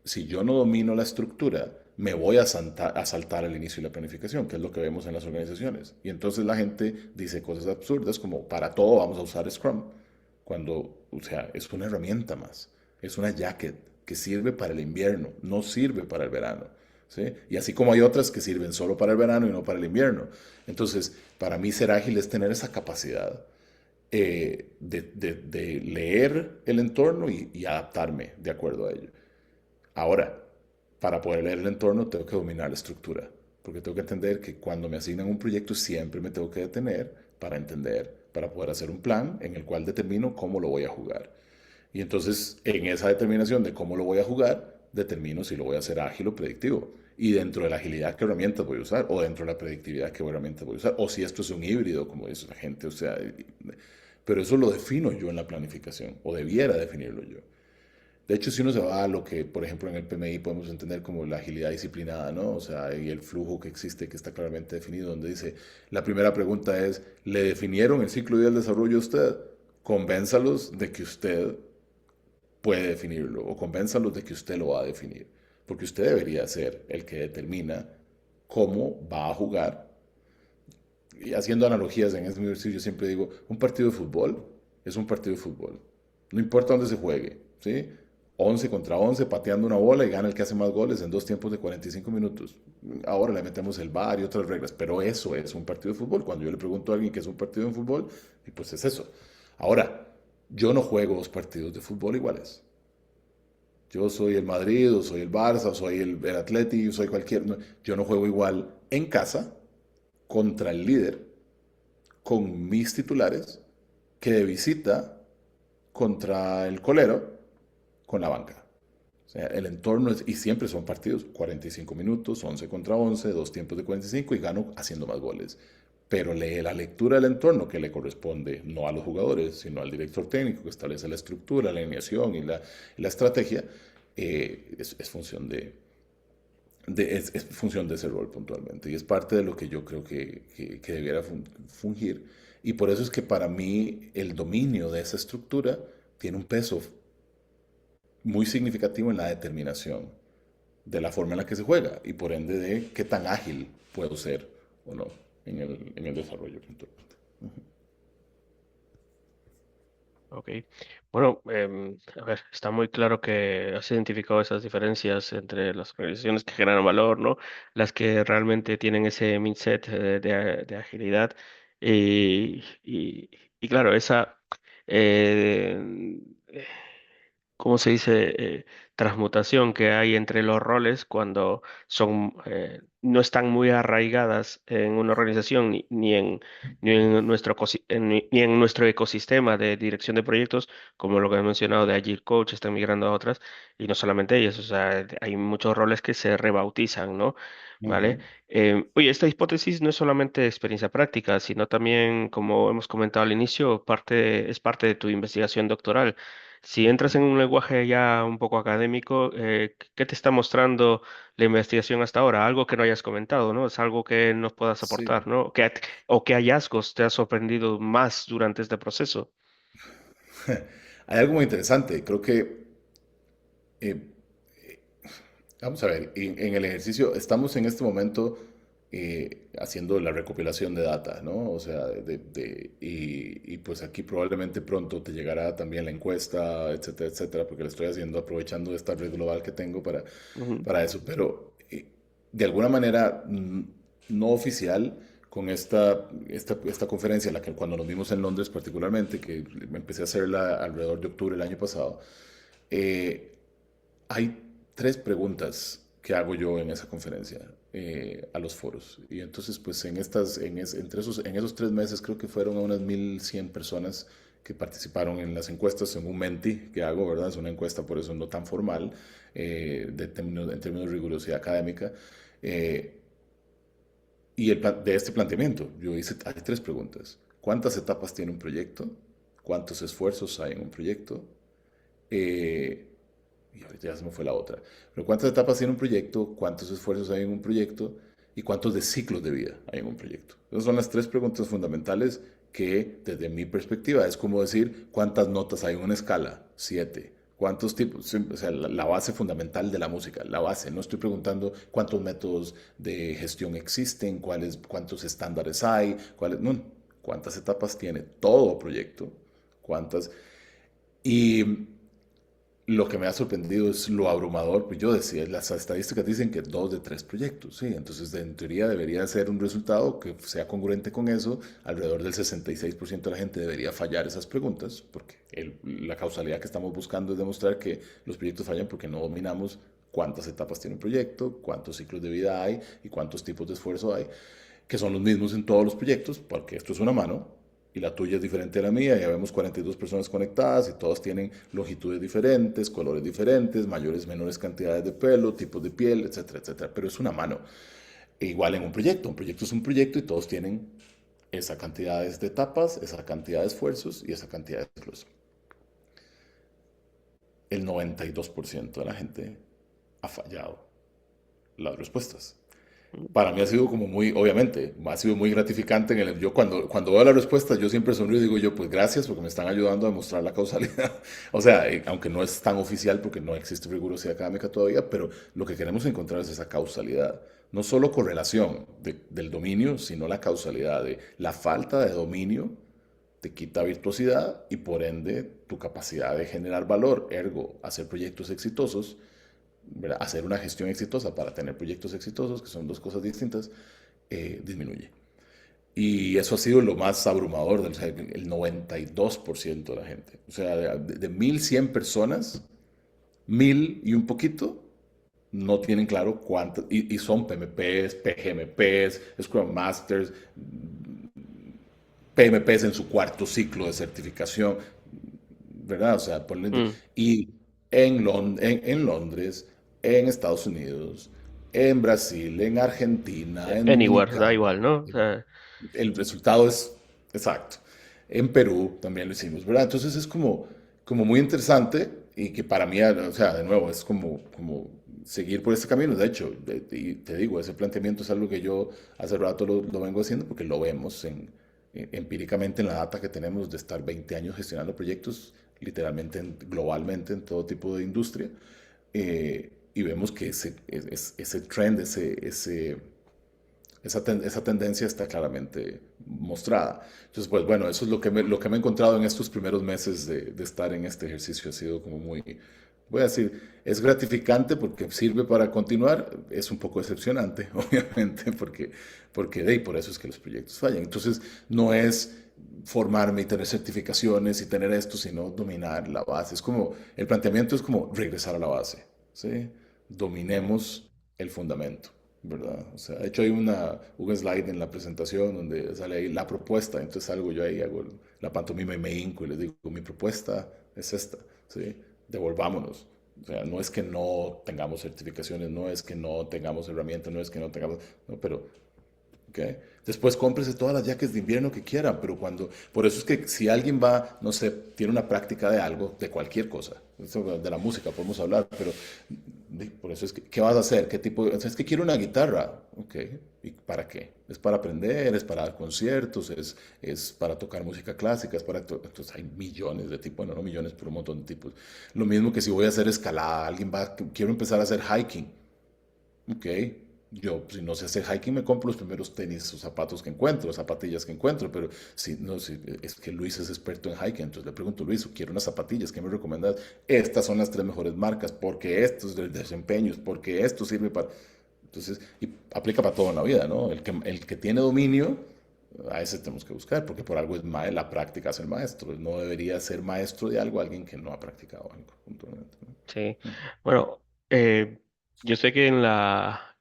si yo no domino la estructura, me voy a saltar al inicio de la planificación, que es lo que vemos en las organizaciones. Y entonces la gente dice cosas absurdas como, para todo vamos a usar Scrum, cuando, o sea, es una herramienta más, es una jacket que sirve para el invierno, no sirve para el verano. ¿Sí? Y así como hay otras que sirven solo para el verano y no para el invierno. Entonces, para mí ser ágil es tener esa capacidad de leer el entorno y adaptarme de acuerdo a ello. Ahora, para poder leer el entorno tengo que dominar la estructura, porque tengo que entender que cuando me asignan un proyecto siempre me tengo que detener para entender, para poder hacer un plan en el cual determino cómo lo voy a jugar. Y entonces, en esa determinación de cómo lo voy a jugar, determino si lo voy a hacer ágil o predictivo. Y dentro de la agilidad, qué herramientas voy a usar, o dentro de la predictividad, qué herramientas voy a usar, o si esto es un híbrido, como dice la gente, o sea, pero eso lo defino yo en la planificación, o debiera definirlo yo. De hecho, si uno se va a lo que, por ejemplo, en el PMI podemos entender como la agilidad disciplinada, ¿no? O sea, y el flujo que existe, que está claramente definido, donde dice, la primera pregunta es, ¿le definieron el ciclo ideal de desarrollo a usted? Convénzalos de que usted puede definirlo o convénzalos de que usted lo va a definir, porque usted debería ser el que determina cómo va a jugar. Y haciendo analogías en este ejercicio, yo siempre digo, un partido de fútbol es un partido de fútbol. No importa dónde se juegue, ¿sí? 11 contra 11, pateando una bola y gana el que hace más goles en 2 tiempos de 45 minutos. Ahora le metemos el VAR y otras reglas, pero eso es un partido de fútbol. Cuando yo le pregunto a alguien qué es un partido de fútbol, y pues es eso. Ahora, yo no juego dos partidos de fútbol iguales. Yo soy el Madrid, o soy el Barça, o soy el Atleti, o soy cualquier. Yo no juego igual en casa contra el líder con mis titulares que de visita contra el colero con la banca. O sea, el entorno es, y siempre son partidos, 45 minutos, 11 contra 11, 2 tiempos de 45 y gano haciendo más goles. Pero lee la lectura del entorno que le corresponde no a los jugadores, sino al director técnico que establece la estructura, la alineación y la estrategia, es función es función de ese rol puntualmente y es parte de lo que yo creo que debiera fungir. Y por eso es que para mí el dominio de esa estructura tiene un peso muy significativo en la determinación de la forma en la que se juega y por ende de qué tan ágil puedo ser o no en el desarrollo puntualmente. Ok. Bueno, a ver, está muy claro que has identificado esas diferencias entre las organizaciones que generan valor, ¿no? Las que realmente tienen ese mindset de agilidad. Y claro, esa, eh, ¿cómo se dice? Transmutación que hay entre los roles cuando no están muy arraigadas en una organización ni en ni en nuestro ecosistema de dirección de proyectos, como lo que he mencionado de Agile Coach, están migrando a otras, y no solamente ellos, o sea, hay muchos roles que se rebautizan, ¿no? ¿Vale? Ujú. Oye, esta hipótesis no es solamente experiencia práctica, sino también, como hemos comentado al inicio, es parte de tu investigación doctoral. Si entras en un lenguaje ya un poco académico, ¿qué te está mostrando la investigación hasta ahora? Algo que no hayas comentado, ¿no? Es algo que nos puedas aportar, Sí. ¿no? O qué hallazgos te ha sorprendido más durante este proceso. Hay algo muy interesante, creo que eh, vamos a ver, en el ejercicio estamos en este momento haciendo la recopilación de data, ¿no? O sea, y pues aquí probablemente pronto te llegará también la encuesta, etcétera, etcétera, porque lo estoy haciendo aprovechando esta red global que tengo Ujú, para eso, pero de alguna manera no oficial, con esta conferencia, la que cuando nos vimos en Londres particularmente, que empecé a hacerla alrededor de octubre del año pasado, eh, hay tres preguntas que hago yo en esa conferencia a los foros. Y entonces, pues en esos 3 meses creo que fueron a unas 1.100 personas que participaron en las encuestas en un Menti que hago, ¿verdad? Es una encuesta, por eso no tan formal, en términos de rigurosidad académica. Eh, de este planteamiento, yo hice, hay tres preguntas. ¿Cuántas etapas tiene un proyecto? ¿Cuántos esfuerzos hay en un proyecto? Eh, y ahorita ya se me fue la otra. Pero ¿cuántas etapas tiene un proyecto? ¿Cuántos esfuerzos hay en un proyecto? ¿Y cuántos de ciclos de vida hay en un proyecto? Esas son las tres preguntas fundamentales que, desde mi perspectiva, es como decir cuántas notas hay en una escala. Siete. ¿Cuántos tipos? Sí, o sea, la base fundamental de la música, la base. No estoy preguntando cuántos métodos de gestión existen, cuántos estándares hay, no, cuántas etapas tiene todo proyecto, cuántas. Y lo que me ha sorprendido es lo abrumador, pues yo decía, las estadísticas dicen que 2 de 3 proyectos, sí, entonces en teoría debería ser un resultado que sea congruente con eso, alrededor del 66% de la gente debería fallar esas preguntas, porque la causalidad que estamos buscando es demostrar que los proyectos fallan porque no dominamos cuántas etapas tiene un proyecto, cuántos ciclos de vida hay y cuántos tipos de esfuerzo hay, que son los mismos en todos los proyectos, porque esto es una mano, y la tuya es diferente a la mía, ya vemos 42 personas conectadas y todas tienen longitudes diferentes, colores diferentes, mayores, menores cantidades de pelo, tipos de piel, etcétera, etcétera. Pero es una mano. E igual en un proyecto es un proyecto y todos tienen esa cantidad de etapas, esa cantidad de esfuerzos y esa cantidad de ciclos. El 92% de la gente ha fallado las respuestas. Para mí ha sido como muy, obviamente, ha sido muy gratificante. Yo cuando veo la respuesta, yo siempre sonrío y digo yo, pues gracias porque me están ayudando a demostrar la causalidad. O sea, aunque no es tan oficial porque no existe rigurosidad académica todavía, pero lo que queremos encontrar es esa causalidad. No solo correlación del dominio, sino la causalidad de la falta de dominio te quita virtuosidad y por ende tu capacidad de generar valor, ergo, hacer proyectos exitosos, ¿verdad? Hacer una gestión exitosa para tener proyectos exitosos, que son dos cosas distintas, disminuye. Y eso ha sido lo más abrumador, o sea, el 92% de la gente. O sea, de 1.100 personas, 1.000 y un poquito no tienen claro cuántas, y son PMPs, PGMPs, Scrum Masters, PMPs en su cuarto ciclo de certificación, ¿verdad? O sea, Mm. y en Londres, en Estados Unidos, en Brasil, en Argentina, en Anywhere, da Dominicana. igual, ¿no? O sea, El resultado es exacto. En Perú también lo hicimos, ¿verdad? Entonces es como muy interesante y que para mí, o sea, de nuevo, es como seguir por este camino. De hecho, y te digo, ese planteamiento es algo que yo hace rato lo vengo haciendo porque lo vemos empíricamente en la data que tenemos de estar 20 años gestionando proyectos, literalmente, globalmente, en todo tipo de industria. Y vemos que ese trend, esa tendencia está claramente mostrada. Entonces, pues bueno, eso es lo que me he encontrado en estos primeros meses de estar en este ejercicio. Ha sido como muy, voy a decir, es gratificante porque sirve para continuar, es un poco decepcionante, obviamente, porque por eso es que los proyectos fallan. Entonces, no es formarme y tener certificaciones y tener esto, sino dominar la base. El planteamiento es como regresar a la base, ¿sí? Dominemos el fundamento. ¿Verdad? O sea, de hecho hay un slide en la presentación donde sale ahí la propuesta, entonces salgo yo ahí, hago la pantomima y me hinco y les digo, mi propuesta es esta, ¿sí? Devolvámonos. O sea, no es que no tengamos certificaciones, no es que no tengamos herramientas, no es que no tengamos, no, pero ¿ok? Después cómprese todas las jackets de invierno que quieran, pero por eso es que si alguien va, no sé, tiene una práctica de algo, de cualquier cosa, de la música podemos hablar, pero por eso es que, ¿qué vas a hacer? ¿Qué tipo es que quiero una guitarra, ok, ¿y para qué? Es para aprender, es para dar conciertos, es para tocar música clásica, entonces hay millones de tipos, bueno, no millones, pero un montón de tipos. Lo mismo que si voy a hacer escalada, quiero empezar a hacer hiking, ok, yo si no sé hacer hiking me compro los primeros tenis o zapatos que encuentro, zapatillas que encuentro, pero si no, si es que Luis es experto en hiking, entonces le pregunto, Luis, quiero unas zapatillas, ¿qué me recomiendas? Estas son las tres mejores marcas, porque esto es del desempeño, porque esto sirve para. Entonces, y aplica para todo en la vida, ¿no? El que tiene dominio, a ese tenemos que buscar, porque por algo la práctica es el maestro. No debería ser maestro de algo alguien que no ha practicado algo, puntualmente, ¿no? sí. Bueno. Eh, yo sé que en la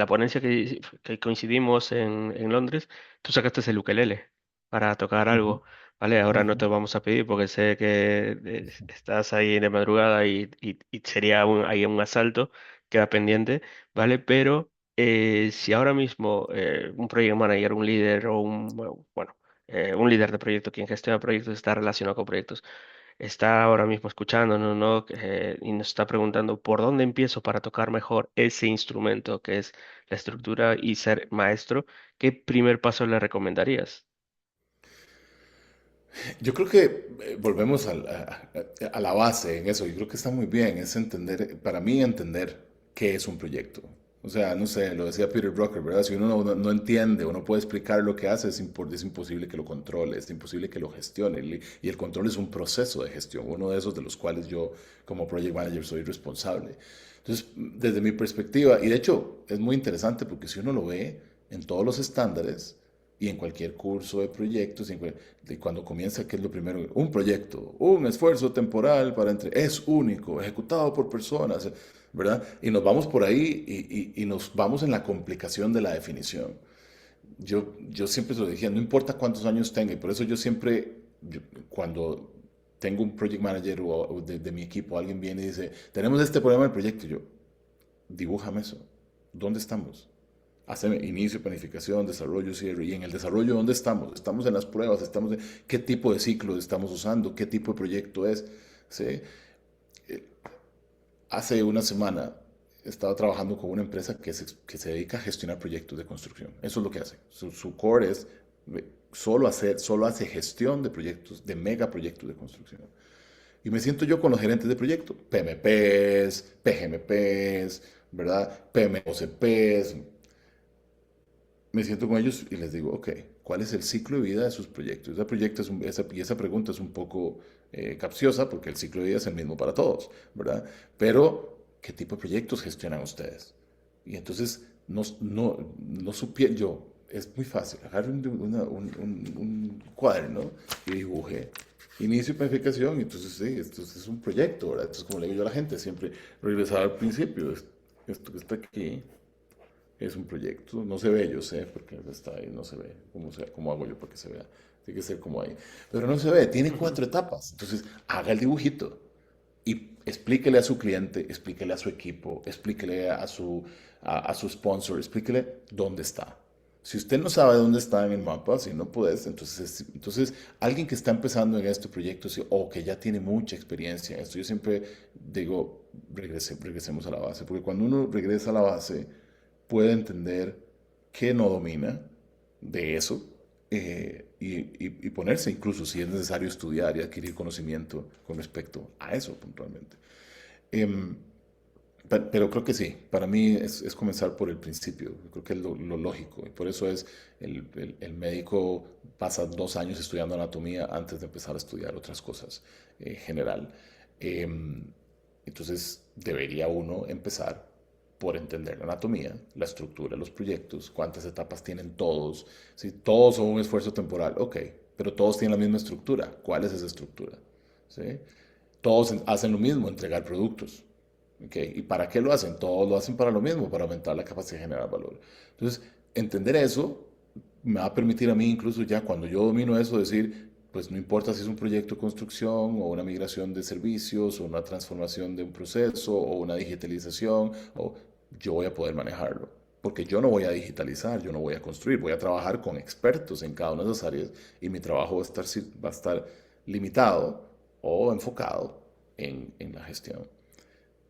ponencia que coincidimos en Londres, tú sacaste el ukelele para tocar Ujú, algo, ¿vale? Ahora no ujú. te vamos a pedir porque sé que estás ahí de madrugada y sería ahí un asalto, queda pendiente, ¿vale? Pero si ahora mismo un project manager, un líder o bueno, un líder de proyecto, quien gestiona proyectos, está relacionado con proyectos, está ahora mismo escuchándonos, ¿no? Y nos está preguntando por dónde empiezo para tocar mejor ese instrumento que es la estructura y ser maestro, ¿qué primer paso le recomendarías? Yo creo que volvemos a la base en eso. Yo creo que está muy bien. Es entender, para mí, entender qué es un proyecto. O sea, no sé, lo decía Peter Drucker, ¿verdad? Si uno no entiende o no puede explicar lo que hace, es imposible que lo controle, es imposible que lo gestione. Y el control es un proceso de gestión, uno de esos de los cuales yo, como project manager, soy responsable. Entonces, desde mi perspectiva, y de hecho es muy interesante porque si uno lo ve en todos los estándares, y en cualquier curso de proyectos, de cuando comienza, ¿qué es lo primero? Un proyecto, un esfuerzo temporal es único, ejecutado por personas, ¿verdad? Y nos vamos por ahí y nos vamos en la complicación de la definición. Yo siempre se lo dije, no importa cuántos años tenga, y por eso yo siempre, cuando tengo un project manager o de mi equipo, alguien viene y dice, tenemos este problema del proyecto, yo, dibújame eso, ¿dónde estamos? Haceme inicio, planificación, desarrollo, cierre. Y en el desarrollo, ¿dónde estamos? Estamos en las pruebas, qué tipo de ciclo estamos usando, qué tipo de proyecto es. ¿Sí? Hace una semana estaba trabajando con una empresa que se dedica a gestionar proyectos de construcción. Eso es lo que hace. Su core es solo hace gestión de proyectos, de megaproyectos de construcción. Y me siento yo con los gerentes de proyecto, PMPs, PGMPs, ¿verdad? PMOCPs, me siento con ellos y les digo, ok, ¿cuál es el ciclo de vida de sus proyectos? Y esa pregunta es un poco capciosa porque el ciclo de vida es el mismo para todos, ¿verdad? Pero, ¿qué tipo de proyectos gestionan ustedes? Y entonces, no supiera yo, es muy fácil, agarré un cuaderno y dibujé inicio y planificación, y entonces sí, esto es un proyecto, ¿verdad? Entonces, como le digo yo a la gente, siempre regresar al principio, esto que está aquí es un proyecto, no se ve, yo sé, porque está ahí, no se ve. ¿Cómo hago yo para que se vea? Tiene que ser como ahí. Pero no se ve, tiene Ujú. cuatro etapas. Entonces, haga el dibujito y explíquele a su cliente, explíquele a su equipo, explíquele a su sponsor, explíquele dónde está. Si usted no sabe dónde está en el mapa, si no puedes, entonces alguien que está empezando en este proyecto o que ya tiene mucha experiencia en esto, yo siempre digo, regresemos a la base, porque cuando uno regresa a la base, puede entender qué no domina de eso y ponerse incluso si es necesario estudiar y adquirir conocimiento con respecto a eso puntualmente. Em, pero creo que sí, para mí es comenzar por el principio, creo que es lo lógico y por eso es el médico pasa 2 años estudiando anatomía antes de empezar a estudiar otras cosas general. Em, entonces debería uno empezar por entender la anatomía, la estructura de los proyectos, cuántas etapas tienen todos, si todos son un esfuerzo temporal, ok, pero todos tienen la misma estructura, ¿cuál es esa estructura? ¿Sí? Todos hacen lo mismo, entregar productos. ¿Okay? ¿Y para qué lo hacen? Todos lo hacen para lo mismo, para aumentar la capacidad de generar valor. Entonces, entender eso me va a permitir a mí incluso ya cuando yo domino eso decir, pues no importa si es un proyecto de construcción o una migración de servicios o una transformación de un proceso o una digitalización, o yo voy a poder manejarlo. Porque yo no voy a digitalizar, yo no voy a construir, voy a trabajar con expertos en cada una de esas áreas y mi trabajo va a estar limitado o enfocado en la gestión.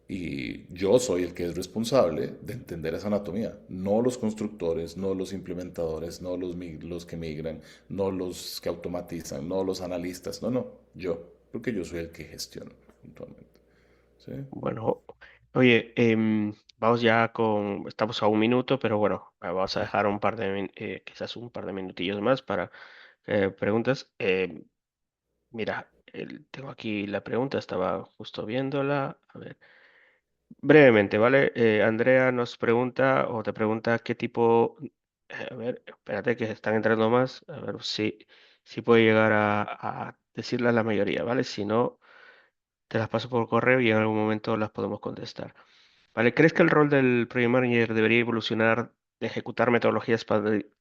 Y yo soy el que es responsable de entender esa anatomía, no los constructores, no los implementadores, no los que migran, no los que automatizan, no los analistas, no, yo, porque yo soy el que gestiona puntualmente. ¿Sí? Bueno, oye, vamos ya estamos a un minuto, pero bueno, vamos a dejar quizás un par de minutillos más para preguntas. Mira, tengo aquí la pregunta, estaba justo viéndola. A ver. Brevemente, ¿vale? Andrea nos pregunta o te pregunta qué tipo, a ver, espérate que están entrando más, a ver si puede llegar a decirle a la mayoría, ¿vale? Si no, te las paso por correo y en algún momento las podemos contestar. ¿Vale? ¿Crees que el rol del Project Manager debería evolucionar de ejecutar metodologías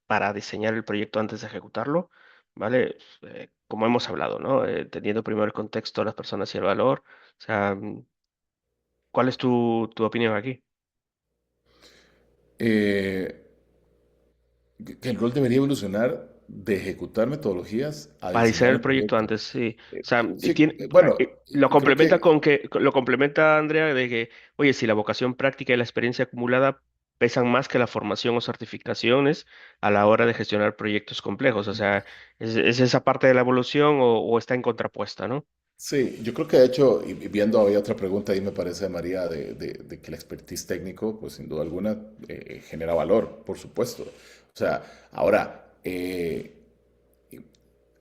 para diseñar el proyecto antes de ejecutarlo? ¿Vale? Como hemos hablado, ¿no? Entendiendo primero el contexto, las personas y el valor. O sea, ¿cuál es tu opinión aquí? Eh, que el rol debería evolucionar de ejecutar metodologías a Para diseñar diseñar el el proyecto proyecto. antes, sí. O sea, Sí, bueno, lo creo complementa que lo complementa Andrea de que, oye, si la vocación práctica y la experiencia acumulada pesan más que la formación o certificaciones a la hora de gestionar proyectos complejos. O sea, es esa parte de la evolución o está en contrapuesta, ¿no? sí, yo creo que de hecho, y viendo había otra pregunta ahí me parece, María, de que el expertise técnico, pues sin duda alguna, genera valor, por supuesto. O sea, ahora,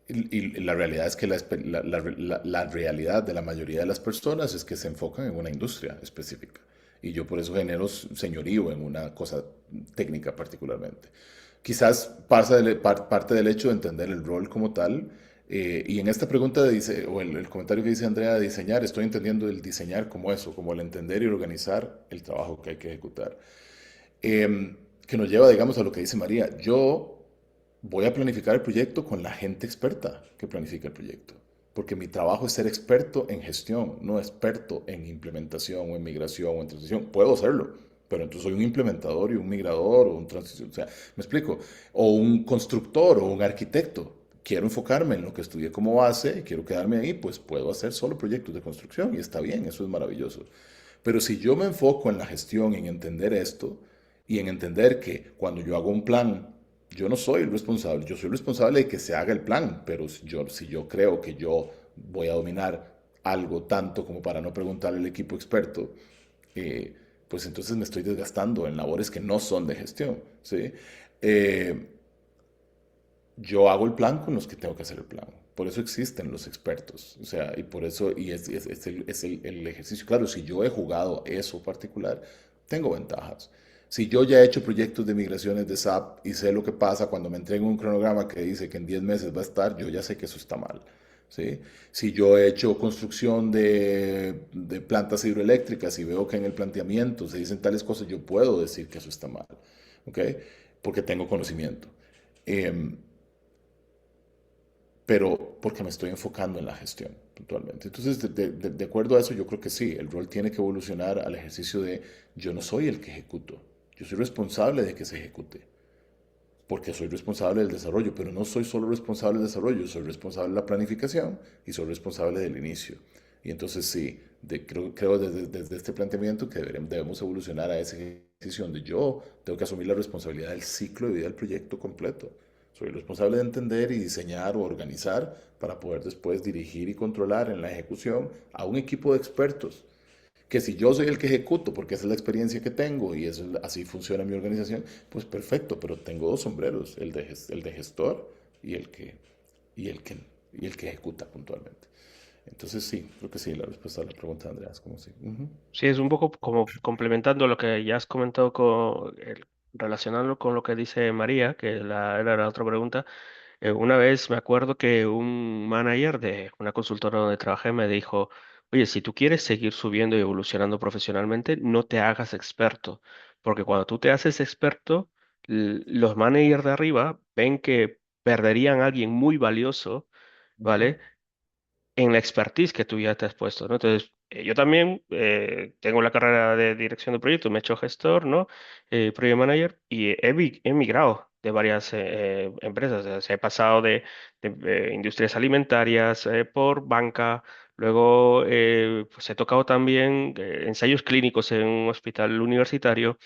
y la realidad es que la realidad de la mayoría de las personas es que se enfocan en una industria específica. Y yo por eso genero señorío en una cosa técnica particularmente. Quizás parte del hecho de entender el rol como tal. Y en esta pregunta dice, o el comentario que dice Andrea de diseñar, estoy entendiendo el diseñar como eso, como el entender y organizar el trabajo que hay que ejecutar. Que nos lleva, digamos, a lo que dice María. Yo voy a planificar el proyecto con la gente experta que planifica el proyecto. Porque mi trabajo es ser experto en gestión, no experto en implementación o en migración o en transición. Puedo hacerlo, pero entonces soy un implementador y un migrador o un transición. O sea, me explico. O un constructor o un arquitecto. Quiero enfocarme en lo que estudié como base y quiero quedarme ahí, pues puedo hacer solo proyectos de construcción y está bien, eso es maravilloso. Pero si yo me enfoco en la gestión, en entender esto y en entender que cuando yo hago un plan, yo no soy el responsable, yo soy el responsable de que se haga el plan, pero si yo creo que yo voy a dominar algo tanto como para no preguntarle al equipo experto, eh, pues entonces me estoy desgastando en labores que no son de gestión, ¿sí? Eh, yo hago el plan con los que tengo que hacer el plan. Por eso existen los expertos. O sea, y por eso, y es el ejercicio. Claro, si yo he jugado eso particular, tengo ventajas. Si yo ya he hecho proyectos de migraciones de SAP y sé lo que pasa cuando me entregan un cronograma que dice que en 10 meses va a estar, yo ya sé que eso está mal. ¿Sí? Si yo he hecho construcción de plantas hidroeléctricas y veo que en el planteamiento se dicen tales cosas, yo puedo decir que eso está mal. ¿Ok? Porque tengo conocimiento. Eh, pero porque me estoy enfocando en la gestión puntualmente. Entonces, de acuerdo a eso, yo creo que sí, el rol tiene que evolucionar al ejercicio de yo no soy el que ejecuto, yo soy responsable de que se ejecute, porque soy responsable del desarrollo, pero no soy solo responsable del desarrollo, soy responsable de la planificación y soy responsable del inicio. Y entonces sí, creo desde este planteamiento que debemos evolucionar a ese ejercicio donde yo tengo que asumir la responsabilidad del ciclo de vida del proyecto completo. Soy responsable de entender y diseñar o organizar para poder después dirigir y controlar en la ejecución a un equipo de expertos que si yo soy el que ejecuto, porque esa es la experiencia que tengo y eso, así funciona mi organización, pues perfecto, pero tengo dos sombreros, el de gestor y el que, y el que, y el que ejecuta puntualmente. Entonces sí, creo que sí, la respuesta a la pregunta de Andrea es como sí. Ujú, Sí, es un poco como complementando lo que ya has comentado relacionarlo con lo que dice María, que era la otra pregunta. Una vez me acuerdo que un manager de una consultora donde trabajé me dijo, oye, si tú quieres seguir subiendo y evolucionando profesionalmente, no te hagas experto, porque cuando tú te haces experto, los managers de arriba ven que perderían a alguien muy valioso, ujú. ¿vale? En la expertise que tú ya te has puesto, ¿no? Entonces, yo también tengo la carrera de dirección de proyectos, me he hecho gestor, ¿no? Project manager y he migrado de varias empresas, o sea, he pasado de industrias alimentarias por banca, luego pues he tocado también ensayos clínicos en un hospital universitario,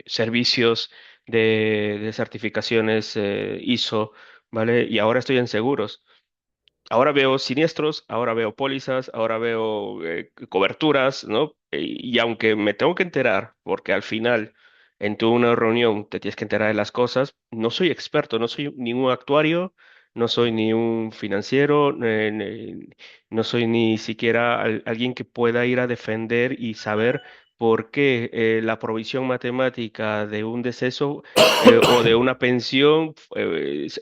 servicios de certificaciones ISO, ¿vale? Y ahora estoy en seguros. Ahora veo siniestros, ahora veo pólizas, ahora veo coberturas, ¿no? Y aunque me tengo que enterar, porque al final en toda una reunión te tienes que enterar de las cosas, no soy experto, no soy ni un actuario, no soy ni un financiero, no soy ni siquiera alguien que pueda ir a defender y saber por qué la provisión matemática de un deceso o de una pensión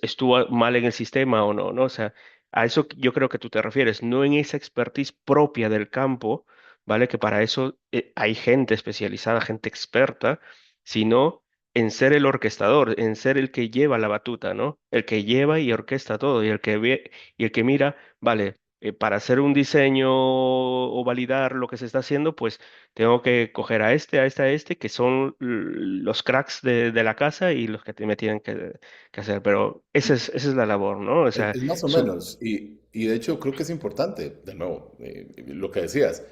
estuvo mal en el sistema o no, ¿no? O sea, a eso yo creo que tú te refieres, no en esa expertise propia del campo, ¿vale? Que para eso hay gente especializada, gente experta, sino en ser el orquestador, en ser el que lleva la batuta, ¿no? El que lleva y orquesta todo y el que ve y el que mira, vale, para hacer un diseño o validar lo que se está haciendo, pues tengo que coger a este, a este, a este, que son los cracks de la casa y los que me tienen que hacer. Pero esa es la labor, ¿no? O sea, Es más o son, menos, y de hecho creo que es importante, de nuevo, lo que decías,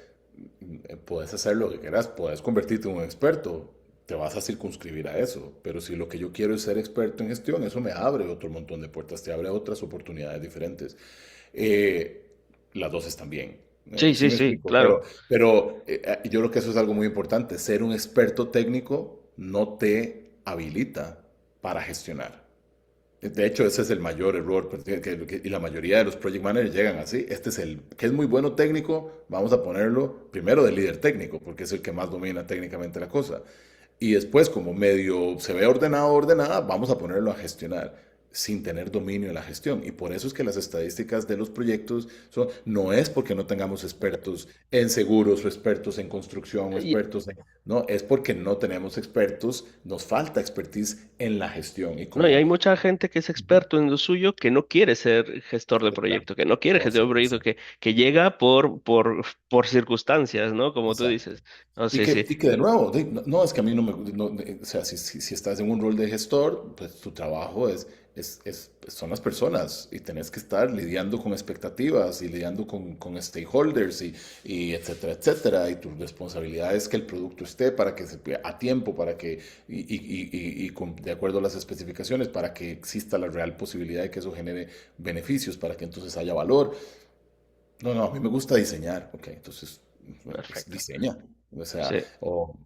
puedes hacer lo que quieras, puedes convertirte en un experto, te vas a circunscribir a eso, pero si lo que yo quiero es ser experto en gestión, eso me abre otro montón de puertas, te abre otras oportunidades diferentes. Eh, las dos están bien, sí, sí sí, me sí, explico, claro. pero yo creo que eso es algo muy importante, ser un experto técnico no te habilita para gestionar. De hecho, ese es el mayor error, y la mayoría de los project managers llegan así. Este es el que es muy bueno técnico, vamos a ponerlo primero de líder técnico, porque es el que más domina técnicamente la cosa. Y después, como medio se ve ordenado o ordenada, vamos a ponerlo a gestionar sin tener dominio de la gestión. Y por eso es que las estadísticas de los proyectos no es porque no tengamos expertos en seguros o expertos en construcción o Y- expertos en... No, es porque no tenemos expertos, nos falta expertise en la gestión. Y no, y como hay mucha gente que es experto en lo suyo que no quiere ser gestor de proyecto, que no quiere gestor de proyecto, Exacto. que llega por circunstancias, ¿no? Como tú Exacto. dices. No, sí, sí, Y que de nuevo, no, no, es que a mí no me... o sea, si estás en un rol de gestor, pues tu trabajo son las personas y tenés que estar lidiando con expectativas y lidiando con stakeholders y etcétera, etcétera. Y tu responsabilidad es que el producto esté para que a tiempo, para que, de acuerdo a las especificaciones, para que exista la real posibilidad de que eso genere beneficios, para que entonces haya valor. No, no, a mí me gusta diseñar, ok, entonces, pues perfecto. diseña, o sea, Sí.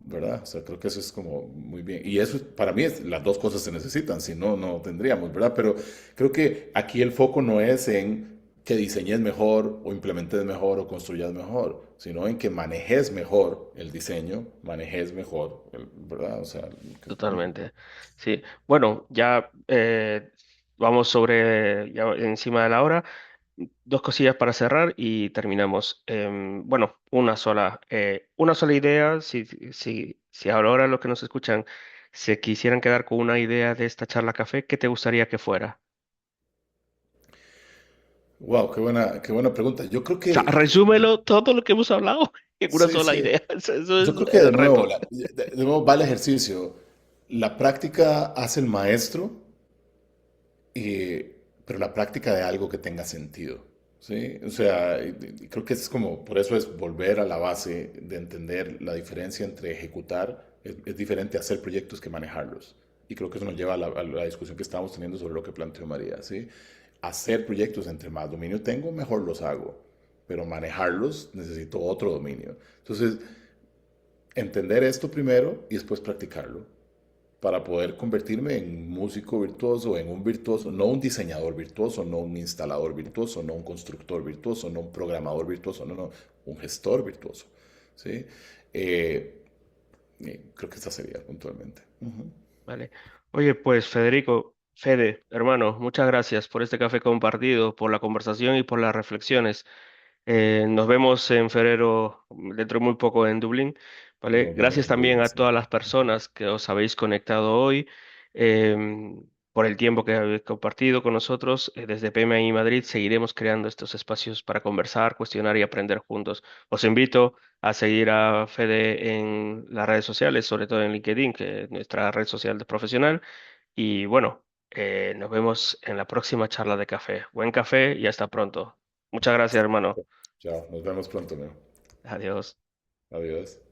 ¿verdad? O sea, creo que eso es como muy bien. Y eso, para mí, las dos cosas se necesitan, si no, no tendríamos, ¿verdad? Pero creo que aquí el foco no es en que diseñes mejor o implementes mejor o construyas mejor, sino en que manejes mejor el diseño, manejes mejor, ¿verdad? O sea, Totalmente. Sí. Bueno, ya vamos sobre, ya encima de la hora. Dos cosillas para cerrar y terminamos. Bueno, una sola idea. Si ahora los que nos escuchan se quisieran quedar con una idea de esta charla café, ¿qué te gustaría que fuera? wow, qué buena pregunta. Yo creo O sea, que, resúmelo todo lo que hemos hablado en una sí, sola sí. idea. Eso es Yo creo que el reto. de nuevo va el ejercicio. La práctica hace el maestro, pero la práctica de algo que tenga sentido. ¿Sí? O sea, y creo que es como, por eso es volver a la base de entender la diferencia entre ejecutar, es diferente hacer proyectos que manejarlos. Y creo que eso nos lleva a la discusión que estábamos teniendo sobre lo que planteó María. ¿Sí? Hacer proyectos, entre más dominio tengo, mejor los hago. Pero manejarlos necesito otro dominio. Entonces, entender esto primero y después practicarlo para poder convertirme en un músico virtuoso, en un virtuoso, no un diseñador virtuoso, no un instalador virtuoso, no un constructor virtuoso, no un programador virtuoso, no, no, un gestor virtuoso. ¿Sí? Eh, creo que esta sería puntualmente. Ujú. Vale. Oye, pues Federico, Fede, hermano, muchas gracias por este café compartido, por la conversación y por las reflexiones. Nos vemos en febrero, dentro de muy poco en Dublín, ¿vale? Nos vemos Gracias en también Dublín, a sí. todas las personas que os habéis conectado hoy, por el tiempo que habéis compartido con nosotros. Desde PMI Madrid seguiremos creando estos espacios para conversar, cuestionar y aprender juntos. Os invito a seguir a Fede en las redes sociales, sobre todo en LinkedIn, que es nuestra red social de profesional. Y bueno, nos vemos en la próxima charla de café. Buen café y hasta pronto. Muchas gracias, hermano. Chao, nos vemos pronto, amigo. Adiós. Adiós.